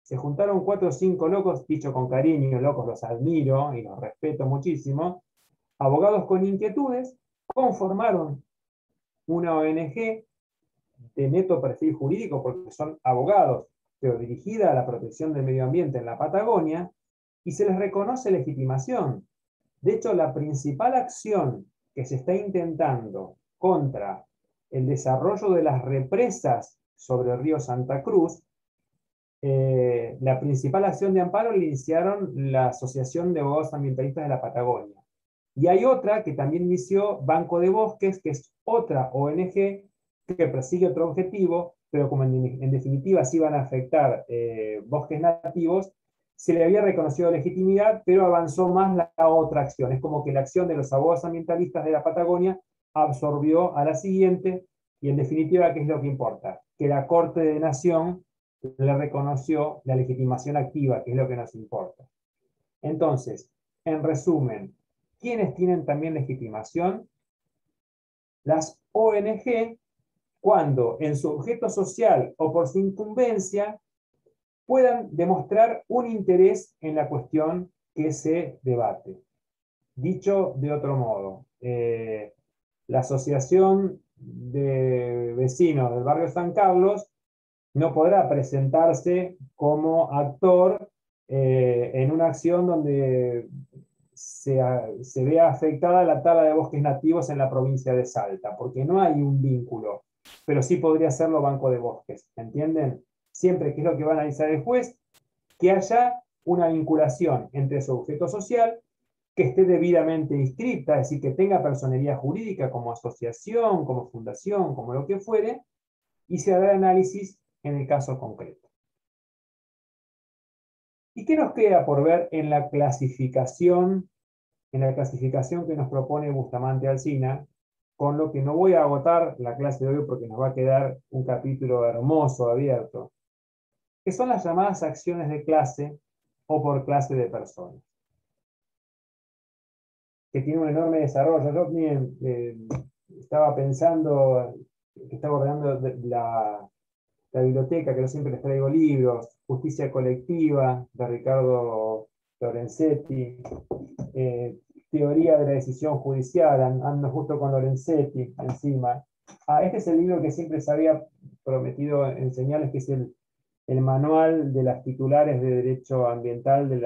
Se juntaron 4 o 5 locos, dicho con cariño, locos los admiro y los respeto muchísimo, abogados con inquietudes, conformaron una ONG de neto perfil jurídico, porque son abogados, pero dirigida a la protección del medio ambiente en la Patagonia, y se les reconoce legitimación. De hecho, la principal acción que se está intentando contra el desarrollo de las represas sobre el río Santa Cruz, la principal acción de amparo la iniciaron la Asociación de Abogados Ambientalistas de la Patagonia. Y hay otra que también inició Banco de Bosques, que es otra ONG que persigue otro objetivo, pero como en definitiva sí van a afectar bosques nativos, se le había reconocido legitimidad, pero avanzó más la otra acción. Es como que la acción de los abogados ambientalistas de la Patagonia absorbió a la siguiente, y en definitiva, ¿qué es lo que importa? Que la Corte de Nación le reconoció la legitimación activa, que es lo que nos importa. Entonces, en resumen, ¿quiénes tienen también legitimación? Las ONG, cuando en su objeto social o por su incumbencia puedan demostrar un interés en la cuestión que se debate. Dicho de otro modo, la Asociación de Vecinos del Barrio San Carlos no podrá presentarse como actor en una acción donde se vea afectada la tala de bosques nativos en la provincia de Salta, porque no hay un vínculo, pero sí podría hacerlo Banco de Bosques, ¿entienden? Siempre, que es lo que va a analizar el juez, que haya una vinculación entre su objeto social, que esté debidamente inscrita, es decir, que tenga personería jurídica como asociación, como fundación, como lo que fuere, y se hará análisis en el caso concreto. ¿Y qué nos queda por ver en la clasificación que nos propone Bustamante Alsina? Con lo que no voy a agotar la clase de hoy porque nos va a quedar un capítulo hermoso abierto, que son las llamadas acciones de clase o por clase de personas, que tiene un enorme desarrollo. Yo miren, estaba pensando, estaba ordenando la biblioteca, que yo siempre les traigo libros, Justicia Colectiva, de Ricardo Lorenzetti, Teoría de la Decisión Judicial, ando justo con Lorenzetti encima. Este es el libro que siempre se había prometido enseñarles, que es el manual de las titulares de Derecho Ambiental de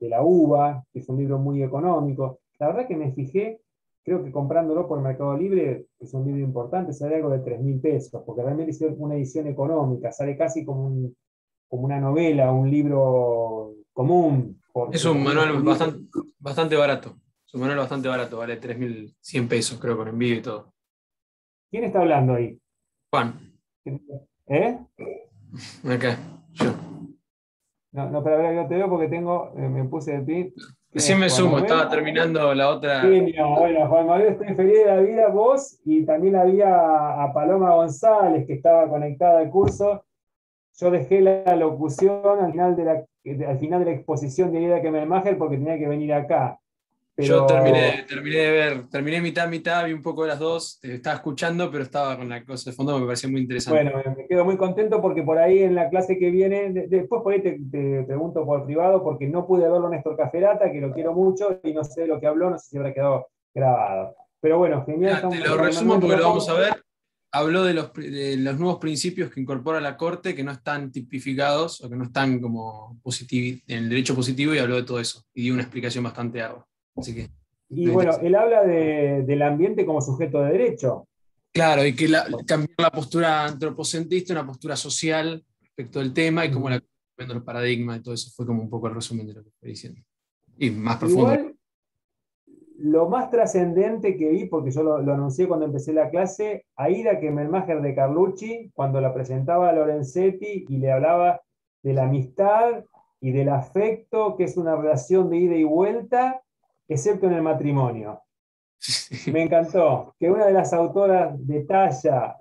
la UBA, que es un libro muy económico. La verdad que me fijé creo que comprándolo por Mercado Libre, es un libro importante, sale algo de 3.000 pesos, porque realmente es una edición económica, sale casi como una novela, un libro común. Es Porque un manual libro- bastante barato. Es un manual bastante barato, vale 3.100 pesos, creo, con envío y todo. ¿Quién está hablando ahí? Juan, ¿Eh? acá, yo. No, no, pero a ver, yo te veo porque me puse de pie. ¿Quién Recién es? me ¿Juan sumo, Manuel? estaba terminando la otra. Genio. Bueno, Juan Manuel, estoy feliz de la vida, vos, y también había a Paloma González, que estaba conectada al curso. Yo dejé la locución al final de la exposición de Ida Kemmelmacher porque tenía que venir acá. Yo Pero terminé de ver, terminé mitad, vi un poco de las dos, te estaba escuchando, pero estaba con la cosa de fondo, me pareció muy interesante. bueno, me quedo muy contento porque por ahí en la clase que viene, después por ahí te pregunto por privado porque no pude verlo Néstor Caferata, que lo quiero mucho y no sé lo que habló, no sé si habrá quedado grabado. Pero bueno, genial. Mirá, te lo Juan resumo Manuel, porque lo pero vamos a ver. Habló de los nuevos principios que incorpora la Corte, que no están tipificados o que no están como en el derecho positivo, y habló de todo eso. Y dio una explicación bastante ardua. Así que, y muy bueno, interesante. él habla del ambiente como sujeto de derecho. Claro, y que cambiar la postura antropocentrista, una postura social respecto del tema y cómo la cambiando los paradigmas y todo eso fue como un poco el resumen de lo que estoy diciendo. Y más profundo. Igual, lo más trascendente que vi, porque yo lo anuncié cuando empecé la clase, Aida Kemmelmacher de Carlucci, cuando la presentaba a Lorenzetti y le hablaba de la amistad y del afecto, que es una relación de ida y vuelta, excepto en el matrimonio. Me encantó que una de las autoras de talla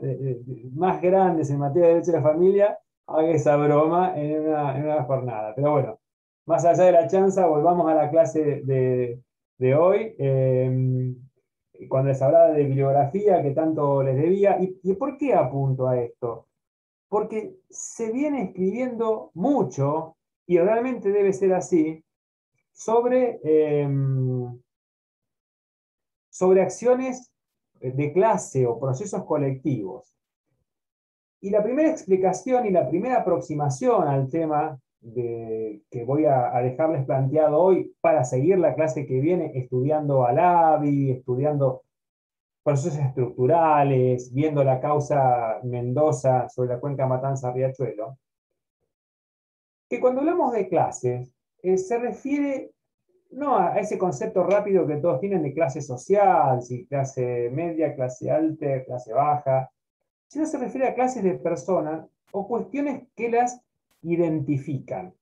más grandes en materia de derecho de la familia haga esa broma en una jornada. Pero bueno, más allá de la chanza, volvamos a la clase de hoy, cuando les hablaba de bibliografía que tanto les debía. ¿Y por qué apunto a esto? Porque se viene escribiendo mucho, y realmente debe ser así, sobre sobre acciones de clase o procesos colectivos. Y la primera explicación y la primera aproximación al tema que voy a dejarles planteado hoy para seguir la clase que viene estudiando a Lavi, estudiando procesos estructurales, viendo la causa Mendoza sobre la cuenca Matanza-Riachuelo, que cuando hablamos de clases se refiere no a ese concepto rápido que todos tienen de clase social, si clase media, clase alta, clase baja, sino se refiere a clases de personas o cuestiones que las identifican.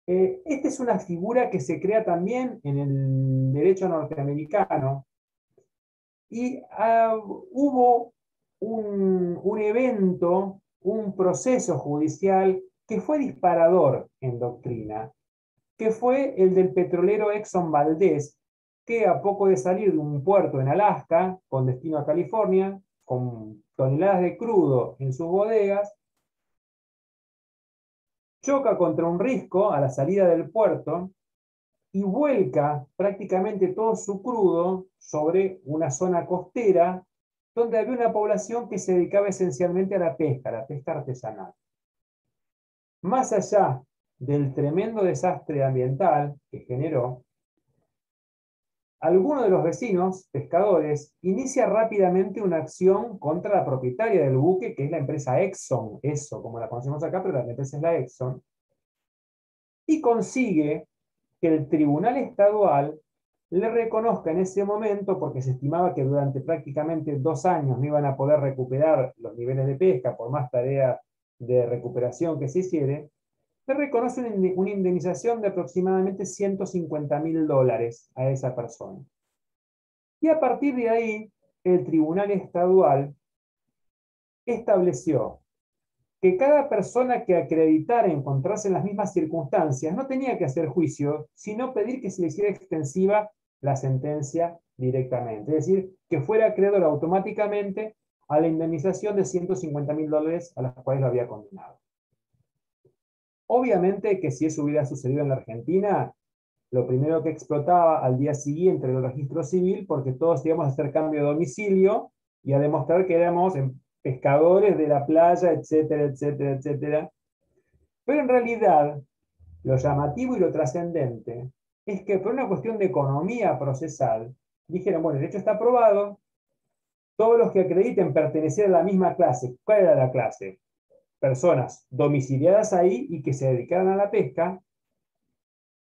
Esta es una figura que se crea también en el derecho norteamericano y hubo un evento, un proceso judicial que fue disparador en doctrina, que fue el del petrolero Exxon Valdez, que a poco de salir de un puerto en Alaska, con destino a California, con toneladas de crudo en sus bodegas, choca contra un risco a la salida del puerto y vuelca prácticamente todo su crudo sobre una zona costera donde había una población que se dedicaba esencialmente a la pesca artesanal. Más allá del tremendo desastre ambiental que generó, alguno de los vecinos, pescadores, inicia rápidamente una acción contra la propietaria del buque, que es la empresa Exxon, eso como la conocemos acá, pero la empresa es la Exxon, y consigue que el tribunal estadual le reconozca en ese momento, porque se estimaba que durante prácticamente 2 años no iban a poder recuperar los niveles de pesca por más tarea de recuperación que se hiciere, le reconoce una indemnización de aproximadamente $150.000 a esa persona. Y a partir de ahí, el tribunal estadual estableció que cada persona que acreditara encontrarse en las mismas circunstancias no tenía que hacer juicio, sino pedir que se le hiciera extensiva la sentencia directamente. Es decir, que fuera acreedor automáticamente a la indemnización de $150.000 a las cuales lo había condenado. Obviamente que si eso hubiera sucedido en la Argentina, lo primero que explotaba al día siguiente era el registro civil, porque todos íbamos a hacer cambio de domicilio y a demostrar que éramos pescadores de la playa, etcétera, etcétera, etcétera. Pero en realidad, lo llamativo y lo trascendente es que por una cuestión de economía procesal, dijeron, bueno, el derecho está aprobado, todos los que acrediten pertenecer a la misma clase, ¿cuál era la clase? Personas domiciliadas ahí y que se dedicaran a la pesca,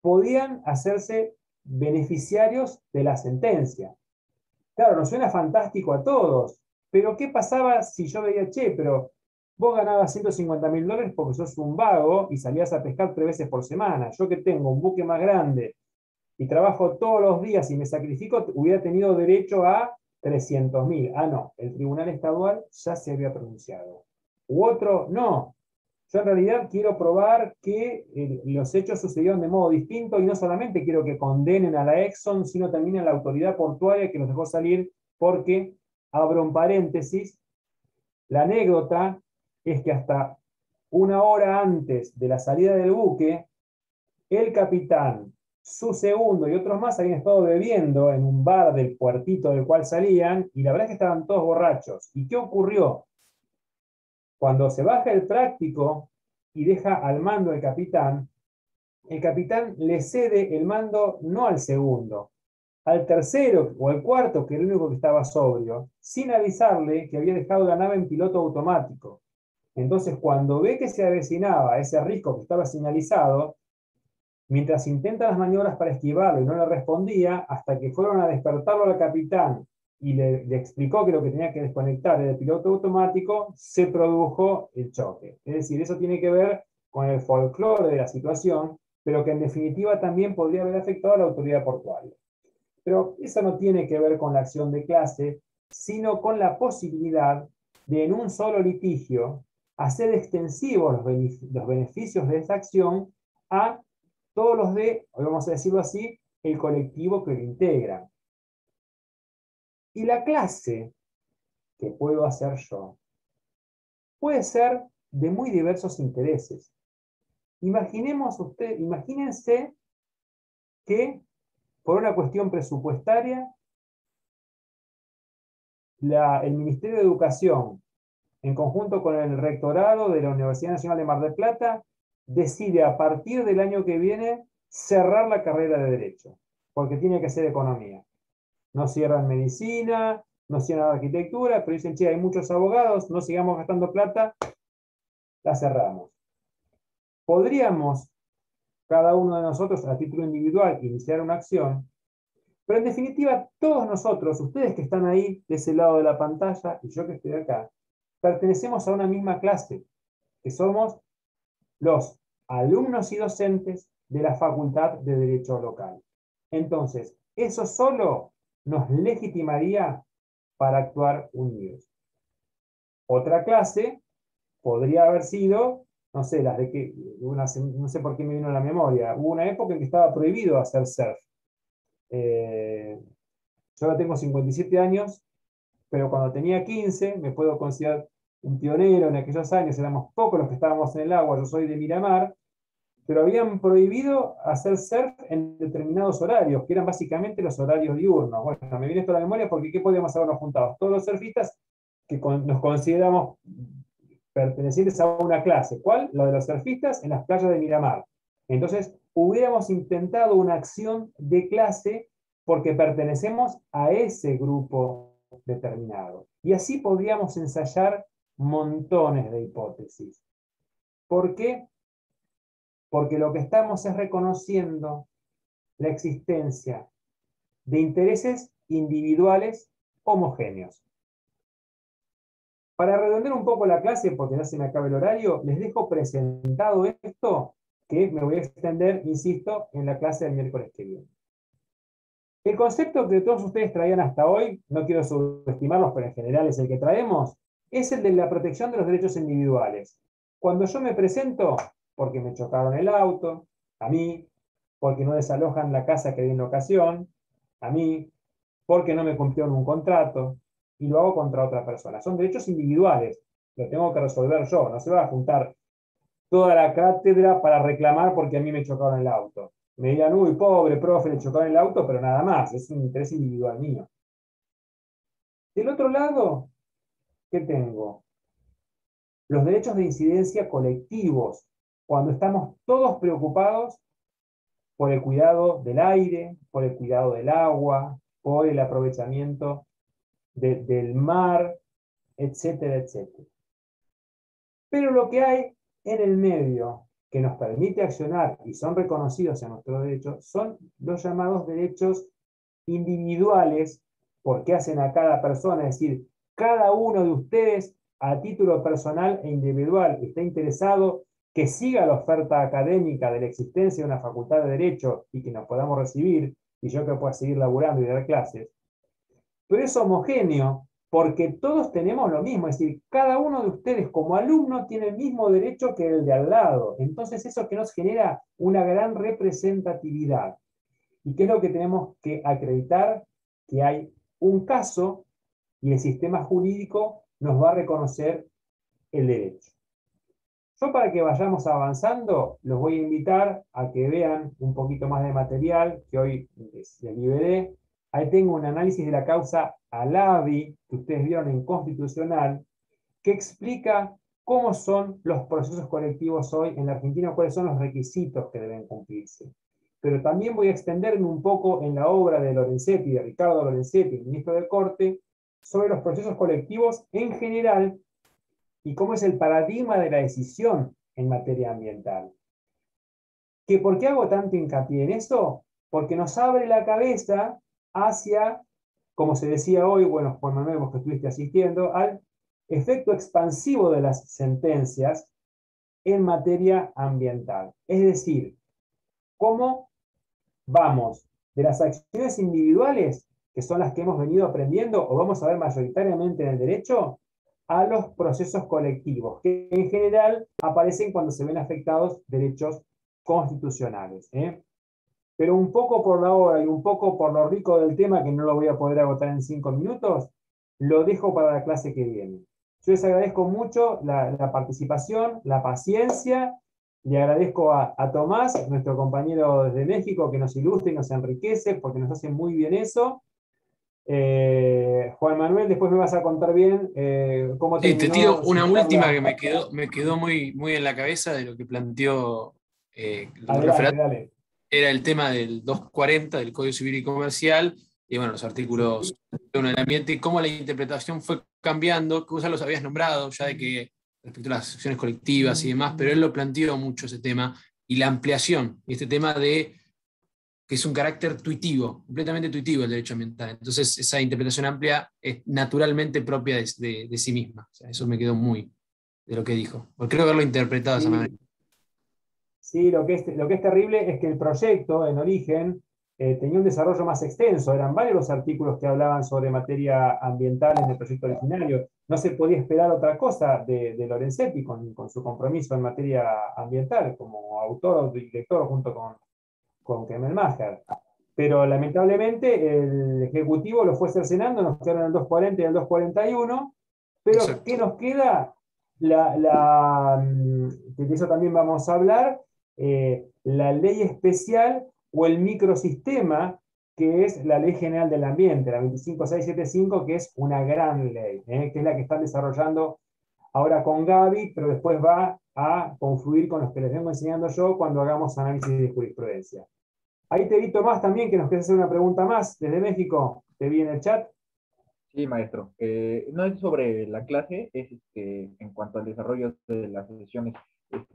podían hacerse beneficiarios de la sentencia. Claro, nos suena fantástico a todos, pero ¿qué pasaba si yo veía, che, pero vos ganabas $150.000 porque sos un vago y salías a pescar 3 veces por semana? Yo que tengo un buque más grande y trabajo todos los días y me sacrifico, hubiera tenido derecho a 300.000. Ah, no, el Tribunal Estadual ya se había pronunciado. U otro, no. Yo en realidad quiero probar que los hechos sucedieron de modo distinto y no solamente quiero que condenen a la Exxon, sino también a la autoridad portuaria que nos dejó salir porque, abro un paréntesis, la anécdota es que hasta 1 hora antes de la salida del buque, el capitán, su segundo y otros más habían estado bebiendo en un bar del puertito del cual salían y la verdad es que estaban todos borrachos. ¿Y qué ocurrió? Cuando se baja el práctico y deja al mando el capitán le cede el mando no al segundo, al tercero o al cuarto, que era el único que estaba sobrio, sin avisarle que había dejado la nave en piloto automático. Entonces, cuando ve que se avecinaba ese risco que estaba señalizado, mientras intenta las maniobras para esquivarlo y no le respondía, hasta que fueron a despertarlo al capitán y le explicó que lo que tenía que desconectar era el piloto automático, se produjo el choque. Es decir, eso tiene que ver con el folclore de la situación, pero que en definitiva también podría haber afectado a la autoridad portuaria. Pero eso no tiene que ver con la acción de clase, sino con la posibilidad de en un solo litigio hacer extensivos los beneficios de esa acción a todos los de, hoy vamos a decirlo así, el colectivo que lo integra. Y la clase que puedo hacer yo puede ser de muy diversos intereses. Imagínense que por una cuestión presupuestaria, el Ministerio de Educación, en conjunto con el rectorado de la Universidad Nacional de Mar del Plata, decide a partir del año que viene cerrar la carrera de Derecho, porque tiene que ser economía. No cierran medicina, no cierran arquitectura, pero dicen, che, hay muchos abogados, no sigamos gastando plata, la cerramos. Podríamos, cada uno de nosotros, a título individual, iniciar una acción, pero en definitiva, todos nosotros, ustedes que están ahí, de ese lado de la pantalla, y yo que estoy acá, pertenecemos a una misma clase, que somos los alumnos y docentes de la Facultad de Derecho Local. Entonces, eso solo nos legitimaría para actuar unidos. Otra clase podría haber sido, no sé, las de que, no sé por qué me vino a la memoria, hubo una época en que estaba prohibido hacer surf. Yo ahora tengo 57 años, pero cuando tenía 15 me puedo considerar un pionero en aquellos años, éramos pocos los que estábamos en el agua, yo soy de Miramar, pero habían prohibido hacer surf en determinados horarios, que eran básicamente los horarios diurnos. Bueno, me viene esto a la memoria porque ¿qué podíamos habernos juntado? Todos los surfistas que nos consideramos pertenecientes a una clase. ¿Cuál? Lo de los surfistas en las playas de Miramar. Entonces, hubiéramos intentado una acción de clase porque pertenecemos a ese grupo determinado. Y así podríamos ensayar montones de hipótesis. ¿Por qué? Porque lo que estamos es reconociendo la existencia de intereses individuales homogéneos. Para redondear un poco la clase, porque ya se me acaba el horario, les dejo presentado esto, que me voy a extender, insisto, en la clase del miércoles que viene. El concepto que todos ustedes traían hasta hoy, no quiero subestimarlos, pero en general es el que traemos, es el de la protección de los derechos individuales. Cuando yo me presento, porque me chocaron el auto, a mí, porque no desalojan la casa que di en la ocasión, a mí, porque no me cumplieron un contrato, y lo hago contra otra persona. Son derechos individuales, lo tengo que resolver yo, no se va a juntar toda la cátedra para reclamar porque a mí me chocaron el auto. Me dirán, uy, pobre profe, le chocaron el auto, pero nada más, es un interés individual mío. Del otro lado, ¿qué tengo? Los derechos de incidencia colectivos, cuando estamos todos preocupados por el cuidado del aire, por el cuidado del agua, por el aprovechamiento del mar, etcétera, etcétera. Pero lo que hay en el medio que nos permite accionar y son reconocidos en nuestro derecho son los llamados derechos individuales, porque hacen a cada persona, es decir, cada uno de ustedes a título personal e individual está interesado que siga la oferta académica de la existencia de una facultad de Derecho y que nos podamos recibir, y yo que pueda seguir laburando y dar clases, pero es homogéneo porque todos tenemos lo mismo, es decir, cada uno de ustedes como alumno tiene el mismo derecho que el de al lado. Entonces eso que nos genera una gran representatividad. ¿Y qué es lo que tenemos que acreditar? Que hay un caso y el sistema jurídico nos va a reconocer el derecho. Yo, para que vayamos avanzando, los voy a invitar a que vean un poquito más de material que hoy les liberé. Ahí tengo un análisis de la causa Alavi, que ustedes vieron en Constitucional, que explica cómo son los procesos colectivos hoy en la Argentina, cuáles son los requisitos que deben cumplirse. Pero también voy a extenderme un poco en la obra de Lorenzetti, de Ricardo Lorenzetti, ministro de Corte, sobre los procesos colectivos en general y cómo es el paradigma de la decisión en materia ambiental. ¿Por qué hago tanto hincapié en eso? Porque nos abre la cabeza hacia, como se decía hoy, bueno, Juan Manuel, vos que estuviste asistiendo, al efecto expansivo de las sentencias en materia ambiental. Es decir, cómo vamos de las acciones individuales, que son las que hemos venido aprendiendo, o vamos a ver mayoritariamente en el derecho, a los procesos colectivos, que en general aparecen cuando se ven afectados derechos constitucionales. Pero un poco por la hora y un poco por lo rico del tema, que no lo voy a poder agotar en 5 minutos, lo dejo para la clase que viene. Yo les agradezco mucho la participación, la paciencia. Le agradezco a Tomás, nuestro compañero desde México, que nos ilustra y nos enriquece, porque nos hace muy bien eso. Juan Manuel, después me vas a contar bien cómo terminó. Te tiro una última que me quedó muy, muy en la cabeza de lo que planteó Adelante, dale. Era el tema del 240 del Código Civil y Comercial, y bueno, los artículos del ambiente, y cómo la interpretación fue cambiando, que vos ya los habías nombrado, ya de que respecto a las acciones colectivas y demás, pero él lo planteó mucho ese tema, y la ampliación, y este tema de que es un carácter tuitivo, completamente tuitivo el derecho ambiental. Entonces, esa interpretación amplia es naturalmente propia de sí misma. O sea, eso me quedó muy de lo que dijo. Porque creo haberlo interpretado de esa manera. Sí, lo que es terrible es que el proyecto, en origen, tenía un desarrollo más extenso. Eran varios los artículos que hablaban sobre materia ambiental en el proyecto originario. No se podía esperar otra cosa de Lorenzetti con su compromiso en materia ambiental, como autor o director junto con Kemmelmacher. Pero lamentablemente el Ejecutivo lo fue cercenando, nos quedaron el 240 y el 241, pero exacto. ¿Qué nos queda? De eso también vamos a hablar, la ley especial o el microsistema, que es la Ley General del Ambiente, la 25675, que es una gran ley, que es la que están desarrollando ahora con Gaby, pero después va a confluir con los que les vengo enseñando yo cuando hagamos análisis de jurisprudencia. Ahí te vi, Tomás, también, que nos querés hacer una pregunta más desde México. Te vi en el chat. Sí, maestro. No es sobre la clase, es en cuanto al desarrollo de las sesiones.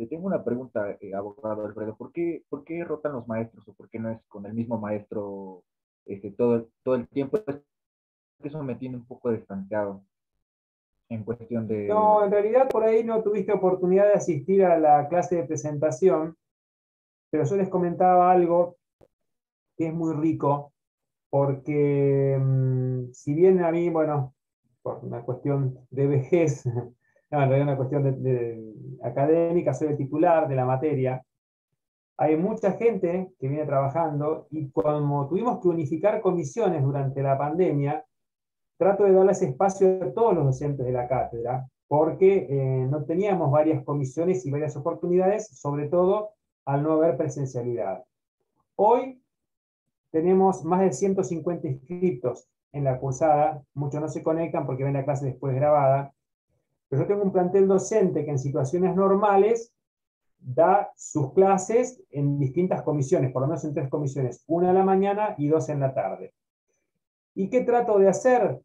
Tengo una pregunta, abogado Alfredo. ¿Por qué rotan los maestros o por qué no es con el mismo maestro todo el tiempo? Eso me tiene un poco distanciado en cuestión de... No, en realidad por ahí no tuviste oportunidad de asistir a la clase de presentación, pero yo les comentaba algo que es muy rico, porque si bien a mí, bueno, por una cuestión de vejez, no, en realidad una cuestión académica, soy el titular de la materia, hay mucha gente que viene trabajando y como tuvimos que unificar comisiones durante la pandemia, trato de darles espacio a todos los docentes de la cátedra, porque no teníamos varias comisiones y varias oportunidades, sobre todo al no haber presencialidad. Hoy tenemos más de 150 inscritos en la cursada, muchos no se conectan porque ven la clase después grabada, pero yo tengo un plantel docente que en situaciones normales da sus clases en distintas comisiones, por lo menos en 3 comisiones, una a la mañana y 2 en la tarde. ¿Y qué trato de hacer?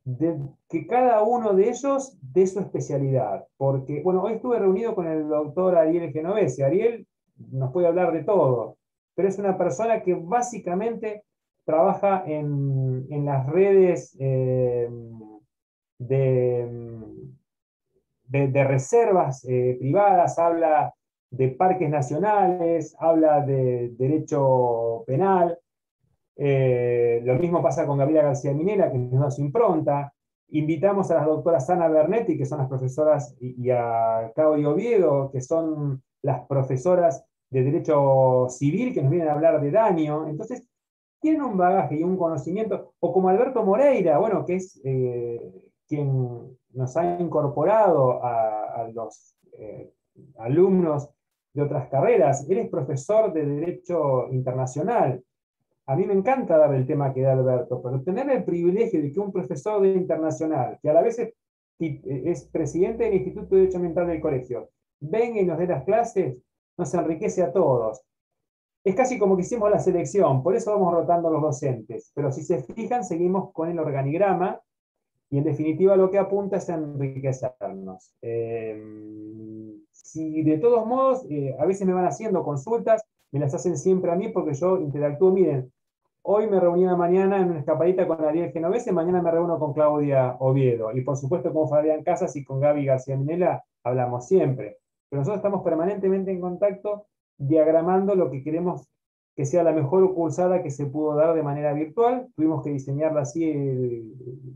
De que cada uno de ellos dé su especialidad. Porque, bueno, hoy estuve reunido con el doctor Ariel Genovese. Ariel nos puede hablar de todo, pero es una persona que básicamente trabaja en las redes de reservas privadas, habla de parques nacionales, habla de derecho penal. Lo mismo pasa con Gabriela García Minera, que nos da su impronta. Invitamos a las doctoras Ana Bernetti, que son las profesoras, y a Claudio Oviedo, que son las profesoras de Derecho Civil, que nos vienen a hablar de daño. Entonces, tienen un bagaje y un conocimiento, o como Alberto Moreira, bueno, que es quien nos ha incorporado a los alumnos de otras carreras. Él es profesor de Derecho Internacional. A mí me encanta dar el tema que da Alberto, pero tener el privilegio de que un profesor de internacional, que a la vez es presidente del Instituto de Derecho Ambiental del colegio, venga y nos dé las clases, nos enriquece a todos. Es casi como que hicimos la selección, por eso vamos rotando los docentes, pero si se fijan, seguimos con el organigrama, y en definitiva lo que apunta es a enriquecernos. Si de todos modos, a veces me van haciendo consultas, me las hacen siempre a mí porque yo interactúo. Miren, hoy me reuní una mañana en una escapadita con Ariel Genovese, mañana me reúno con Claudia Oviedo, y por supuesto con Fabián Casas y con Gaby García Minela hablamos siempre. Pero nosotros estamos permanentemente en contacto, diagramando lo que queremos que sea la mejor cursada que se pudo dar de manera virtual. Tuvimos que diseñarla así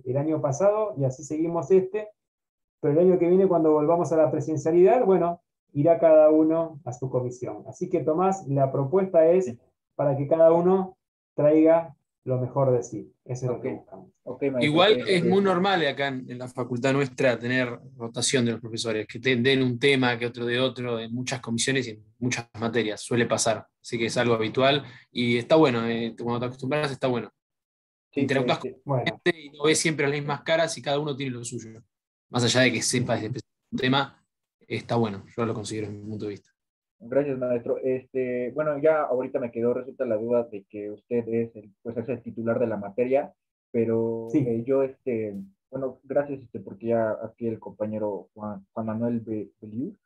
el año pasado, y así seguimos pero el año que viene, cuando volvamos a la presencialidad, bueno, irá cada uno a su comisión. Así que, Tomás, la propuesta es para que cada uno traiga lo mejor de sí. Eso es lo que buscamos. Igual es muy normal acá en la facultad nuestra tener rotación de los profesores, que te den un tema, que otro de otro, en muchas comisiones y en muchas materias. Suele pasar. Así que es algo habitual y está bueno. Cuando te acostumbras, está bueno. Sí, interactúas con gente y no ves siempre las mismas caras y cada uno tiene lo suyo. Más allá de que sepas de un tema, está bueno. Yo lo considero desde mi punto de vista. Gracias, maestro. Bueno, ya ahorita me quedó, resulta la duda de que usted es el titular de la materia, pero sí. Yo, bueno, gracias, porque ya aquí el compañero Juan Manuel Beliú,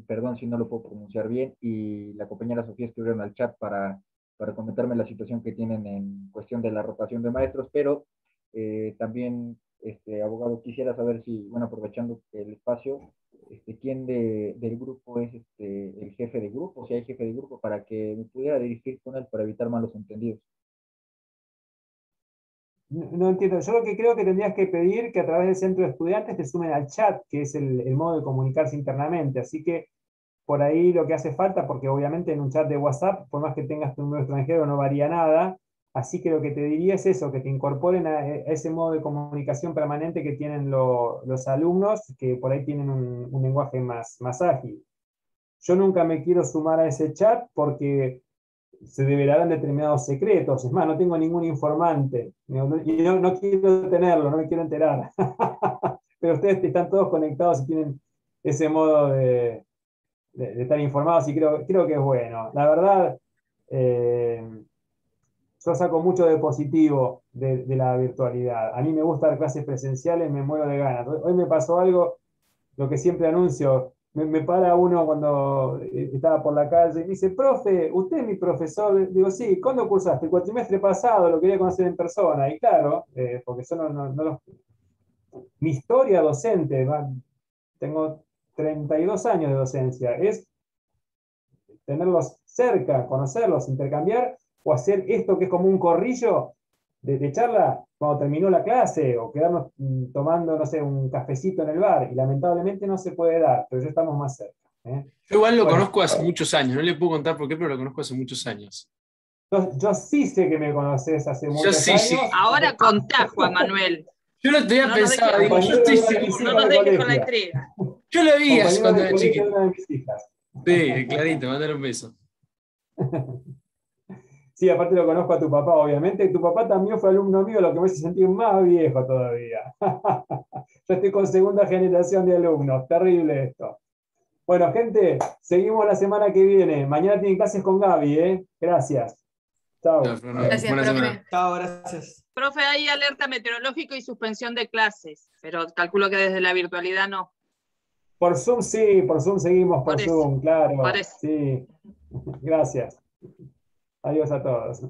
perdón si no lo puedo pronunciar bien, y la compañera Sofía escribieron al chat para comentarme la situación que tienen en cuestión de la rotación de maestros, pero también, abogado, quisiera saber si, bueno, aprovechando el espacio, quién del grupo es el jefe de grupo, si hay jefe de grupo, para que me pudiera dirigir con él para evitar malos entendidos. No entiendo. Yo lo que creo que tendrías que pedir que a través del centro de estudiantes te sumen al chat, que es el modo de comunicarse internamente. Así que por ahí lo que hace falta, porque obviamente en un chat de WhatsApp, por más que tengas tu número extranjero, no varía nada. Así que lo que te diría es eso, que te incorporen a ese modo de comunicación permanente que tienen los alumnos, que por ahí tienen un lenguaje más ágil. Yo nunca me quiero sumar a ese chat porque se develarán determinados secretos. Es más, no tengo ningún informante. Y no quiero tenerlo, no me quiero enterar. Pero ustedes están todos conectados y tienen ese modo de estar informados, y creo que es bueno. La verdad, yo saco mucho de positivo de la virtualidad. A mí me gusta dar clases presenciales, me muero de ganas. Hoy me pasó algo, lo que siempre anuncio. Me para uno cuando estaba por la calle y me dice: profe, ¿usted es mi profesor? Digo, sí. ¿Cuándo cursaste? El cuatrimestre pasado, lo quería conocer en persona. Y claro, porque yo mi historia docente, tengo 32 años de docencia, es tenerlos cerca, conocerlos, intercambiar, o hacer esto que es como un corrillo de charla cuando terminó la clase, o quedarnos tomando, no sé, un cafecito en el bar, y lamentablemente no se puede dar, pero ya estamos más cerca. Yo igual lo conozco hace muchos años, no le puedo contar por qué, pero lo conozco hace muchos años. Yo sí sé que me conoces hace muchos años. Sí. Ahora contá, Juan Manuel. Yo lo tenía pensado, digo, yo estoy seguro. No nos dejes con la intriga. Yo lo vi hace cuando era chiquito. Una de mis hijas. Sí, clarito, mandar un beso. Sí, aparte lo conozco a tu papá, obviamente. Tu papá también fue alumno mío, lo que me hace sentir más viejo todavía. Yo estoy con segunda generación de alumnos. Terrible esto. Bueno, gente, seguimos la semana que viene. Mañana tienen clases con Gaby, ¿eh? Gracias. Chao. Gracias, Buena profe. semana. Chao, gracias. Profe, hay alerta meteorológico y suspensión de clases, pero calculo que desde la virtualidad no. Por Zoom sí, por Zoom seguimos por Por eso, Zoom, claro. por eso. Sí. Gracias. Adiós a todos.